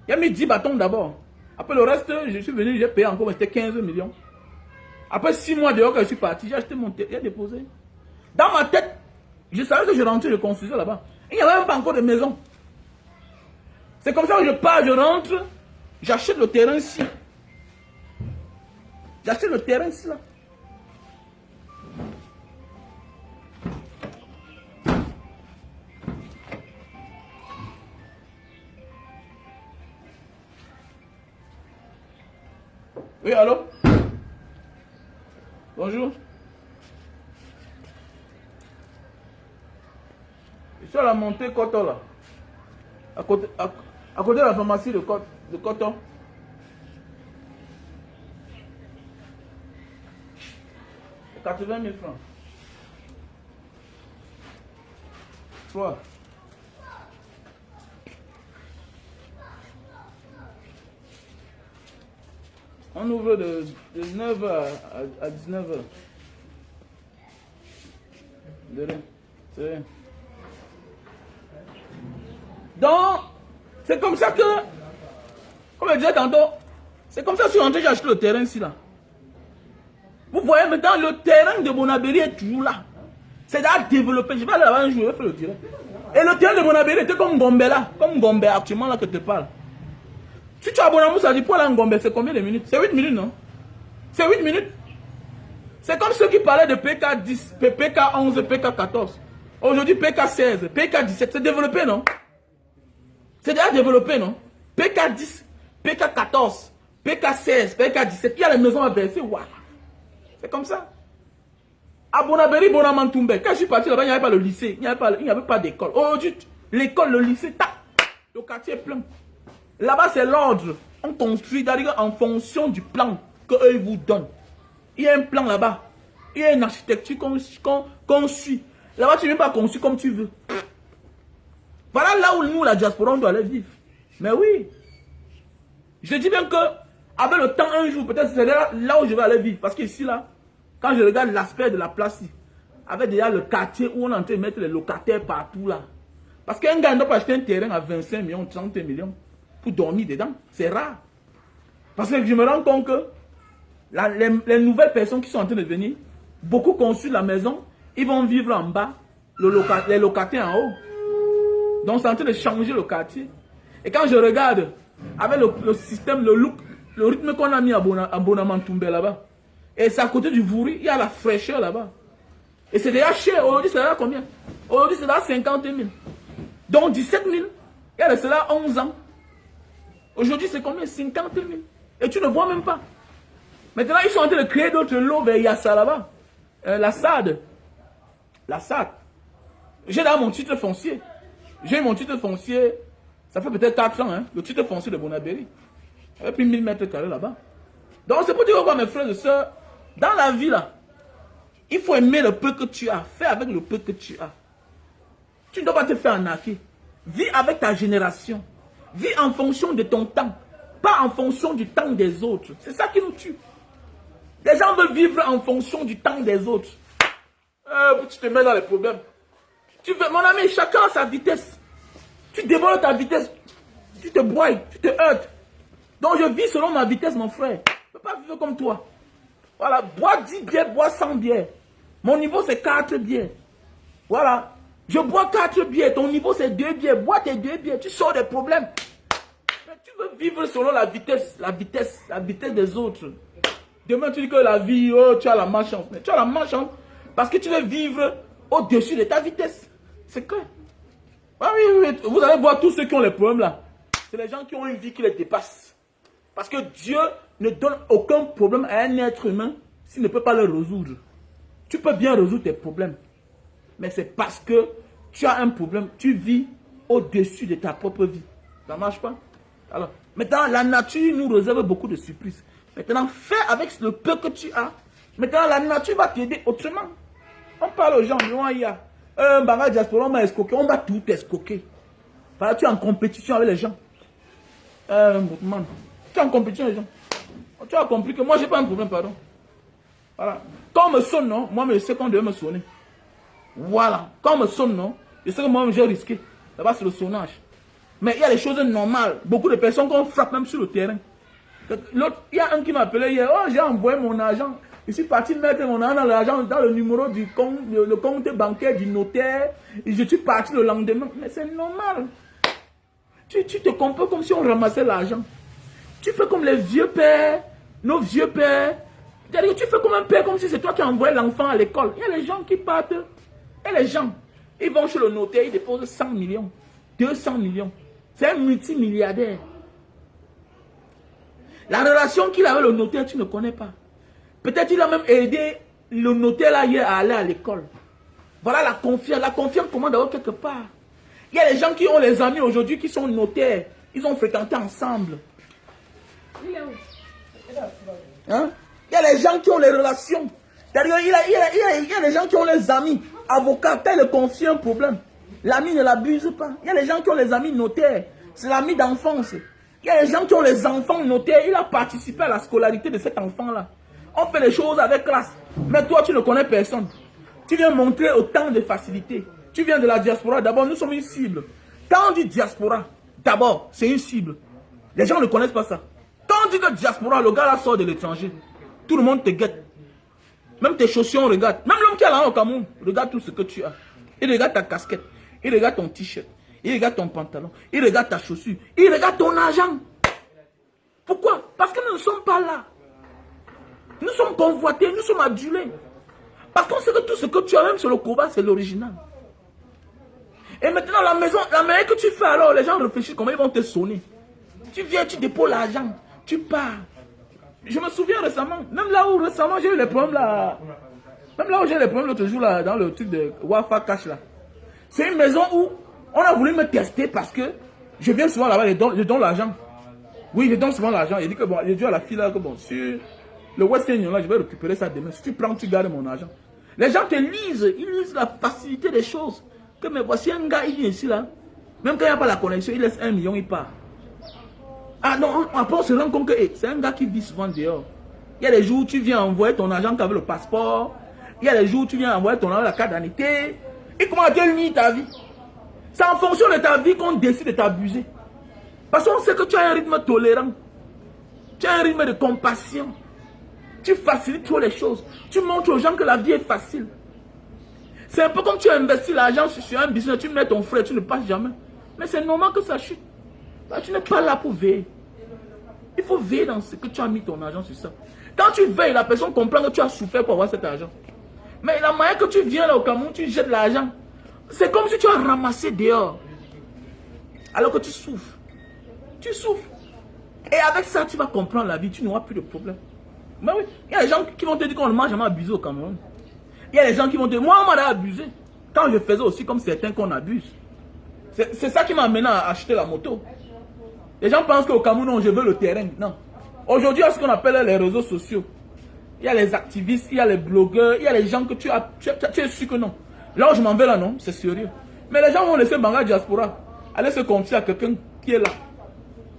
Il a mis 10 bâtons d'abord. Après le reste, je suis venu, j'ai payé encore, c'était 15 millions. Après 6 mois dehors que je suis parti, j'ai acheté mon terrain, j'ai déposé. Dans ma tête, je savais que je rentrais, je construisais là-bas. Il n'y avait même pas encore de maison. C'est comme ça que je pars, je rentre, j'achète le terrain ici. J'achète le terrain ici, là. Oui, allô? Bonjour. Je suis à la montée Coton, là. À côté de la pharmacie de Coton. « 80 000 francs. 3. On ouvre de 9h à 19h. De rien. C'est rien. Donc, c'est comme ça que, comme je disais tantôt, c'est comme ça que je suis rentré, j'ai acheté le terrain ici, là. Vous voyez maintenant, le terrain de Bonabéry est toujours là. C'est à développer. Je vais aller là-bas un jour, je vais faire le terrain. Et le terrain de Bonabéry était comme Gombe là. Comme Gombe actuellement là que je te parle. Si tu as Bonamou, ça dit pour aller en Gombe, c'est combien de minutes? C'est 8 minutes, non? C'est 8 minutes. C'est comme ceux qui parlaient de PK10, PK11, PK14. Aujourd'hui, PK16, PK17. C'est développé, non? C'est déjà développé, non? PK10, PK14, PK16, PK17. Il y a les maisons à verser. Waouh! C'est comme ça. À Bonabéry, Bonamantoumbe, quand je suis parti là-bas, il n'y avait pas le lycée, il n'y avait pas d'école. Aujourd'hui, l'école, le lycée, tac, le quartier est plein. Là-bas, c'est l'ordre. On construit en fonction du plan qu'eux vous donnent. Il y a un plan là-bas. Il y a une architecture qu'on suit. Là-bas, tu ne viens pas construire comme tu veux. Voilà là où nous, la diaspora, on doit aller vivre. Mais oui. Je dis bien que, avec le temps, un jour, peut-être c'est là où je vais aller vivre. Parce qu'ici, là, quand je regarde l'aspect de la place, avec déjà le quartier où on est en train de mettre les locataires partout là. Parce qu'un gars ne doit pas acheter un terrain à 25 millions, 30 millions pour dormir dedans. C'est rare. Parce que je me rends compte que les nouvelles personnes qui sont en train de venir, beaucoup construisent la maison, ils vont vivre en bas, les locataires en haut. Donc c'est en train de changer le quartier. Et quand je regarde avec le système, le look, le rythme qu'on a mis à Bonamantoumbe là-bas, et c'est à côté du Vouri, il y a la fraîcheur là-bas. Et c'est déjà cher. Aujourd'hui, c'est là combien? Aujourd'hui, c'est là 50 000. Donc 17 000. Il y a cela 11 ans. Aujourd'hui, c'est combien? 50 000. Et tu ne vois même pas. Maintenant, ils sont en train de créer d'autres lots vers Yassa là-bas. La SAD. La SAD. J'ai là mon titre foncier. J'ai mon titre foncier. Ça fait peut-être 4 ans, hein, le titre foncier de Bonabéry. Il y avait plus de 1000 mètres carrés là-bas. Donc, c'est pour dire quoi, mes frères et sœurs, dans la vie, là, il faut aimer le peu que tu as. Fais avec le peu que tu as. Tu ne dois pas te faire arnaquer. Vis avec ta génération. Vis en fonction de ton temps. Pas en fonction du temps des autres. C'est ça qui nous tue. Les gens veulent vivre en fonction du temps des autres. Tu te mets dans les problèmes. Mon ami, chacun a sa vitesse. Tu dévoiles ta vitesse. Tu te broies, tu te heurtes. Donc je vis selon ma vitesse, mon frère. Je ne peux pas vivre comme toi. Voilà, bois 10 bières, bois 100 bières. Mon niveau, c'est 4 bières. Voilà. Je bois 4 bières. Ton niveau, c'est 2 bières. Bois tes 2 bières. Tu sors des problèmes. Mais tu veux vivre selon la vitesse des autres. Demain, tu dis que la vie, oh, tu as la malchance. Mais tu as la malchance parce que tu veux vivre au-dessus de ta vitesse. C'est clair. Ah oui, oui, vous allez voir tous ceux qui ont les problèmes là. C'est les gens qui ont une vie qui les dépasse. Parce que Dieu ne donne aucun problème à un être humain s'il ne peut pas le résoudre. Tu peux bien résoudre tes problèmes. Mais c'est parce que tu as un problème. Tu vis au-dessus de ta propre vie. Ça ne marche pas. Alors, maintenant, la nature nous réserve beaucoup de surprises. Maintenant, fais avec le peu que tu as. Maintenant, la nature va t'aider autrement. On parle aux gens, il y a un bagage diaspora, on m'a escroqué. On va tout escroquer. Voilà, tu es en compétition avec les gens. Tu es en compétition avec les gens. Tu as compris que moi, je n'ai pas un problème, pardon. Voilà. Quand on me sonne, non, moi, je sais qu'on devait me sonner. Voilà. Quand on me sonne, non, je sais que moi, j'ai risqué. Là-bas, c'est le sonnage. Mais il y a des choses normales. Beaucoup de personnes qu'on frappe même sur le terrain. Il y a un qui m'a appelé hier. Oh, j'ai envoyé mon argent. Je suis parti mettre mon argent dans le numéro du compte, le compte bancaire du notaire. Et je suis parti le lendemain. Mais c'est normal. Tu te comportes comme si on ramassait l'argent. Tu fais comme les vieux pères, nos vieux pères. C'est-à-dire que tu fais comme un père, comme si c'est toi qui as envoyé l'enfant à l'école. Il y a les gens qui partent. Et les gens, ils vont chez le notaire, ils déposent 100 millions, 200 millions. C'est un multimilliardaire. La relation qu'il a avec le notaire, tu ne connais pas. Peut-être il a même aidé le notaire là hier à aller à l'école. Voilà la confiance. La confiance commande d'abord quelque part. Il y a des gens qui ont les amis aujourd'hui qui sont notaires. Ils ont fréquenté ensemble. Hein? Il y a les gens qui ont les relations. C'est-à-dire, il y a des gens qui ont les amis avocats. Quand il confie un problème, l'ami ne l'abuse pas. Il y a des gens qui ont les amis notaires. C'est l'ami d'enfance. Il y a des gens qui ont les enfants notaires. Il a participé à la scolarité de cet enfant-là. On fait les choses avec classe. Mais toi, tu ne connais personne. Tu viens montrer autant de facilité. Tu viens de la diaspora. D'abord, nous sommes une cible. Quand on dit diaspora, d'abord, c'est une cible. Les gens ne connaissent pas ça. Quand on dit que diaspora, le gars là sort de l'étranger. Tout le monde te guette. Même tes chaussures, on regarde. Même l'homme qui est là au Cameroun, regarde tout ce que tu as. Il regarde ta casquette. Il regarde ton t-shirt. Il regarde ton pantalon. Il regarde ta chaussure. Il regarde ton argent. Pourquoi? Parce que nous ne sommes pas là. Nous sommes convoités, nous sommes adulés. Parce qu'on sait que tout ce que tu as, même sur le combat, c'est l'original. Et maintenant, la manière que tu fais alors, les gens réfléchissent comment ils vont te sonner. Tu viens, tu déposes l'argent, tu pars. Je me souviens récemment, même là où récemment j'ai eu les problèmes là. Même là où j'ai eu les problèmes l'autre jour là, dans le truc de Wafa Cash là. C'est une maison où on a voulu me tester parce que je viens souvent là-bas, je donne l'argent. Oui, je donne souvent l'argent. Il dit que bon, j'ai dit à la fille là que bon, sur le Western Union là, je vais récupérer ça demain. Si tu prends, tu gardes mon argent. Les gens te lisent, ils lisent la facilité des choses. Que mais voici un gars, il vient ici là. Même quand il n'y a pas la connexion, il laisse 1 million, il part. Ah non, après on se rend compte que c'est un gars qui vit souvent dehors. Il y a des jours où tu viens envoyer ton argent avec le passeport. Il y a des jours où tu viens envoyer ton argent avec la carte d'identité. Et comment tu lis ta vie? C'est en fonction de ta vie qu'on décide de t'abuser. Parce qu'on sait que tu as un rythme tolérant. Tu as un rythme de compassion. Tu facilites trop les choses. Tu montres aux gens que la vie est facile. C'est un peu comme tu as investi l'argent sur un business, tu mets ton frère, tu ne passes jamais. Mais c'est normal que ça chute. Là, tu n'es pas là pour veiller. Il faut veiller dans ce que tu as mis ton argent sur ça. Quand tu veilles, la personne comprend que tu as souffert pour avoir cet argent. Mais la manière que tu viens là au Cameroun, tu jettes l'argent. C'est comme si tu as ramassé dehors. Alors que tu souffres. Tu souffres. Et avec ça, tu vas comprendre la vie, tu n'auras plus de problème. Mais oui, il y a des gens qui vont te dire qu'on ne mange jamais abusé au Cameroun. Il y a des gens qui vont te dire, moi on m'a abusé. Quand je faisais aussi comme certains qu'on abuse. C'est ça qui m'a amené à acheter la moto. Les gens pensent qu'au Cameroun, non, je veux le terrain. Non. Aujourd'hui, il y a ce qu'on appelle les réseaux sociaux. Il y a les activistes, il y a les blogueurs, il y a les gens que tu es sûr que non. Là où je m'en vais là, non, c'est sérieux. Mais les gens vont laisser Banga Diaspora aller se confier à quelqu'un qui est là.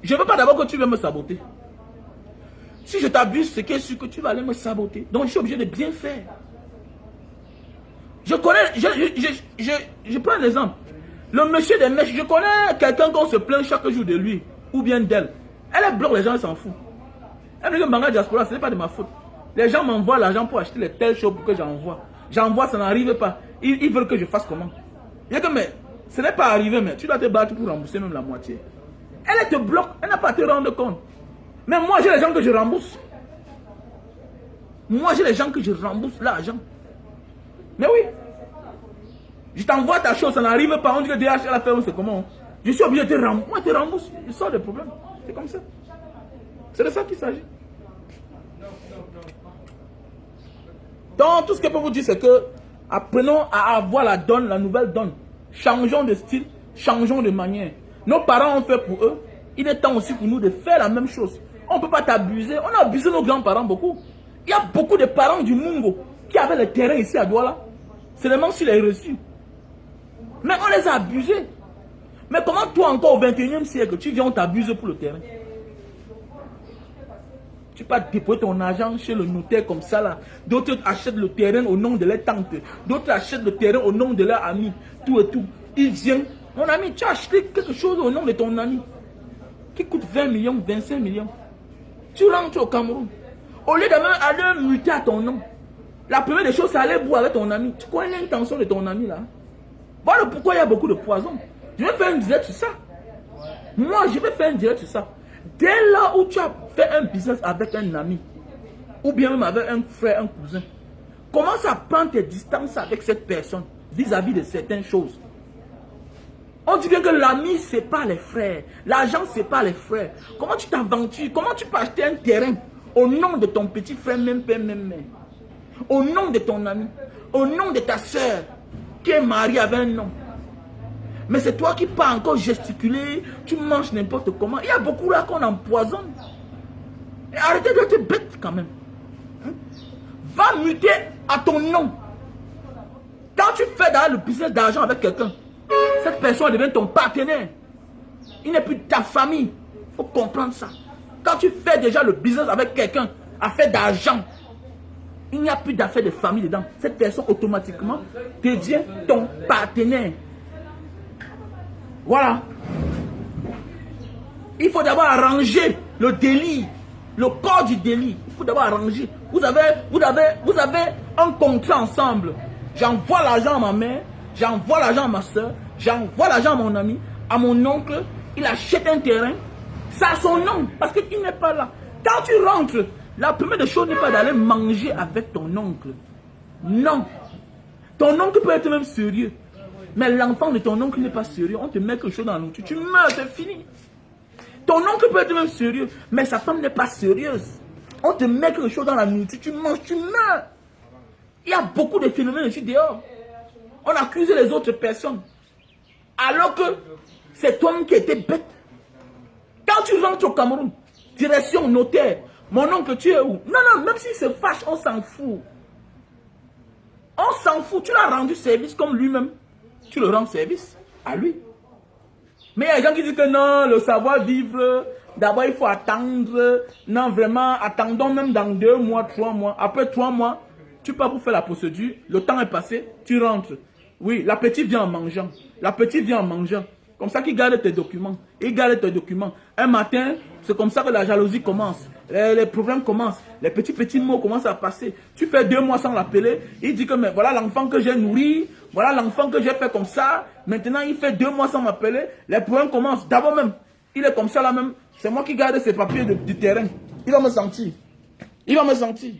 Je ne veux pas d'abord que tu viennes me saboter. Si je t'abuse, c'est que sûr que tu vas aller me saboter. Donc je suis obligé de bien faire. Je connais, je prends un exemple. Le monsieur des mèches, je connais quelqu'un qu'on se plaint chaque jour de lui, ou bien d'elle. Elle bloque les gens, elle s'en fout. Elle me dit que Banga Diaspora, ce n'est pas de ma faute. Les gens m'envoient l'argent pour acheter les telles choses pour que j'envoie. J'envoie, ça n'arrive pas. Ils veulent que je fasse comment? Il y a que, mais ce n'est pas arrivé, mais tu dois te battre pour rembourser même la moitié. Elle te bloque, elle n'a pas à te rendre compte. Mais moi, j'ai les gens que je rembourse. Moi, j'ai les gens que je rembourse l'argent. Mais oui. Je t'envoie ta chose, ça n'arrive pas. On dit que DHL a fait, c'est comment? Je suis obligé de te rembourser. Moi, je te rembourse. Je sors des problèmes. C'est comme ça. C'est de ça qu'il s'agit. Donc, tout ce que je peux vous dire, c'est que apprenons à avoir la donne, la nouvelle donne. Changeons de style, changeons de manière. Nos parents ont fait pour eux. Il est temps aussi pour nous de faire la même chose. On ne peut pas t'abuser. On a abusé nos grands-parents beaucoup. Il y a beaucoup de parents du Mungo qui avaient le terrain ici à Douala. Seulement s'il est reçu. Mais on les a abusés. Mais comment toi encore au 21e siècle, tu viens, on t'abuse pour le terrain? Tu peux déposer ton argent chez le notaire comme ça là. D'autres achètent le terrain au nom de leurs tantes. D'autres achètent le terrain au nom de leurs amis. Tout et tout. Ils viennent. Mon ami, tu as acheté quelque chose au nom de ton ami. Qui coûte 20 millions, 25 millions. Tu rentres au Cameroun. Au lieu d'aller muter à ton nom. La première des choses, c'est aller boire avec ton ami. Tu connais l'intention de ton ami là. Voilà pourquoi il y a beaucoup de poison. Je vais faire un direct sur ça. Moi, je vais faire un direct sur ça. Dès là où tu as fait un business avec un ami, ou bien même avec un frère, un cousin. Commence à prendre tes distances avec cette personne vis-à-vis de certaines choses. On dit bien que l'ami, ce n'est pas les frères. L'argent, ce n'est pas les frères. Comment tu t'aventures? Comment tu peux acheter un terrain au nom de ton petit frère, même père, même mère? Au nom de ton ami. Au nom de ta soeur qui est mariée avec un homme. Mais c'est toi qui pars encore gesticuler. Tu manges n'importe comment. Il y a beaucoup là qu'on empoisonne. Et arrêtez d'être bête quand même. Va muter à ton nom. Quand tu fais dans le business d'argent avec quelqu'un, cette personne devient ton partenaire. Il n'est plus de ta famille. Il faut comprendre ça. Quand tu fais déjà le business avec quelqu'un, affaire d'argent, il n'y a plus d'affaire de famille dedans. Cette personne automatiquement devient ton partenaire. Voilà. Il faut d'abord arranger le délit, le corps du délit. Il faut d'abord arranger. Vous avez un contrat ensemble. J'envoie l'argent à ma mère, j'envoie l'argent à ma soeur, j'envoie l'argent à mon ami, à mon oncle. Il achète un terrain. Ça a son nom parce qu'il n'est pas là. Quand tu rentres, la première des choses n'est pas d'aller manger avec ton oncle. Non. Ton oncle peut être même sérieux. Mais l'enfant de ton oncle n'est pas sérieux. On te met quelque chose dans la nourriture. Tu meurs, c'est fini. Ton oncle peut être même sérieux. Mais sa femme n'est pas sérieuse. On te met quelque chose dans la nourriture. Tu manges, tu meurs. Il y a beaucoup de phénomènes ici dehors. On accuse les autres personnes. Alors que c'est toi qui étais bête. Quand tu rentres au Cameroun, direction notaire, mon oncle, tu es où? Non, non, même s'il se fâche, on s'en fout. On s'en fout. Tu l'as rendu service comme lui-même. Tu le rends service à lui. Mais il y a des gens qui disent que non, le savoir-vivre, d'abord il faut attendre. Non, vraiment, attendons même dans 2 mois, 3 mois. Après 3 mois, tu pars pour faire la procédure. Le temps est passé, tu rentres. Oui, la petite vient en mangeant. La petite vient en mangeant. Comme ça qu'il garde tes documents. Il garde tes documents. Un matin, c'est comme ça que la jalousie commence. Les problèmes commencent. Les petits mots commencent à passer. Tu fais 2 mois sans l'appeler. Il dit que mais voilà l'enfant que j'ai nourri. Voilà l'enfant que j'ai fait comme ça. Maintenant, il fait 2 mois sans m'appeler. Les problèmes commencent. D'abord même, il est comme ça là même. C'est moi qui garde ses papiers du terrain. Il va me sentir. Il va me sentir.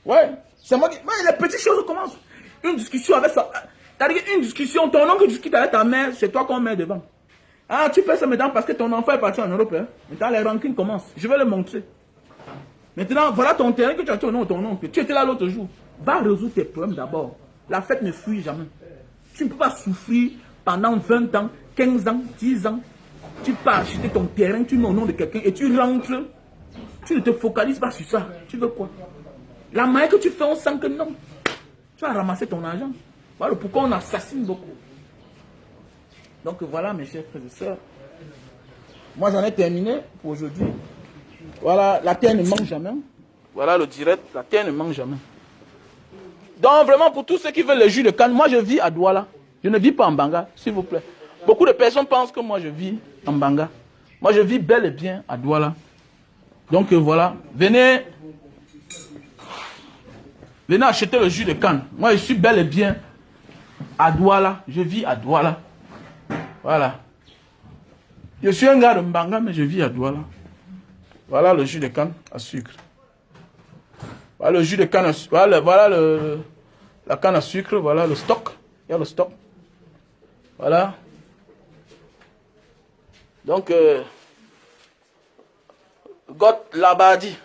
Ouais. C'est moi qui... Ouais, les petites choses commencent. Une discussion avec ça. C'est-à-dire une discussion. Ton oncle discute avec ta mère. C'est toi qu'on met devant. Ah, tu fais ça maintenant parce que ton enfant est parti en Europe. Hein? Maintenant, les rancines commencent. Je vais le montrer. Maintenant, voilà ton terrain que tu as acheté au nom de ton oncle. Tu étais là l'autre jour. Va résoudre tes problèmes d'abord. La fête ne fuit jamais. Tu ne peux pas souffrir pendant 20 ans, 15 ans, 10 ans. Tu peux acheter ton terrain, tu mets au nom de quelqu'un et tu rentres. Tu ne te focalises pas sur ça. Tu veux quoi? La manière que tu fais, on sent que non. Tu vas ramasser ton argent. Voilà pourquoi on assassine beaucoup. Donc voilà mes chers frères et sœurs. Moi j'en ai terminé pour aujourd'hui. Voilà, la terre ne manque jamais. Voilà le direct, la terre ne manque jamais. Donc vraiment pour tous ceux qui veulent le jus de canne, moi je vis à Douala. Je ne vis pas en Banga, s'il vous plaît. Beaucoup de personnes pensent que moi je vis en Banga. Moi je vis bel et bien à Douala. Donc voilà, venez acheter le jus de canne. Moi je suis bel et bien à Douala. Je vis à Douala. Voilà. Je suis un gars de Mbanga, mais je vis à Douala. Voilà le jus de canne à sucre. Voilà le jus de canne à sucre. Voilà la canne à sucre. Voilà le stock. Il y a le stock. Voilà. Donc, God Labadi.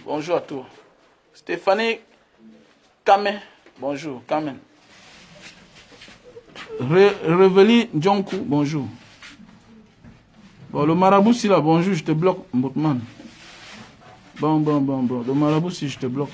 Bonjour à tous. Stéphanie Kamen. Bonjour, Kamen. Reveli Djonkou, bonjour. Bon, le marabout, si là, bonjour, je te bloque, Mbotman. Bon. Le marabout, si je te bloque.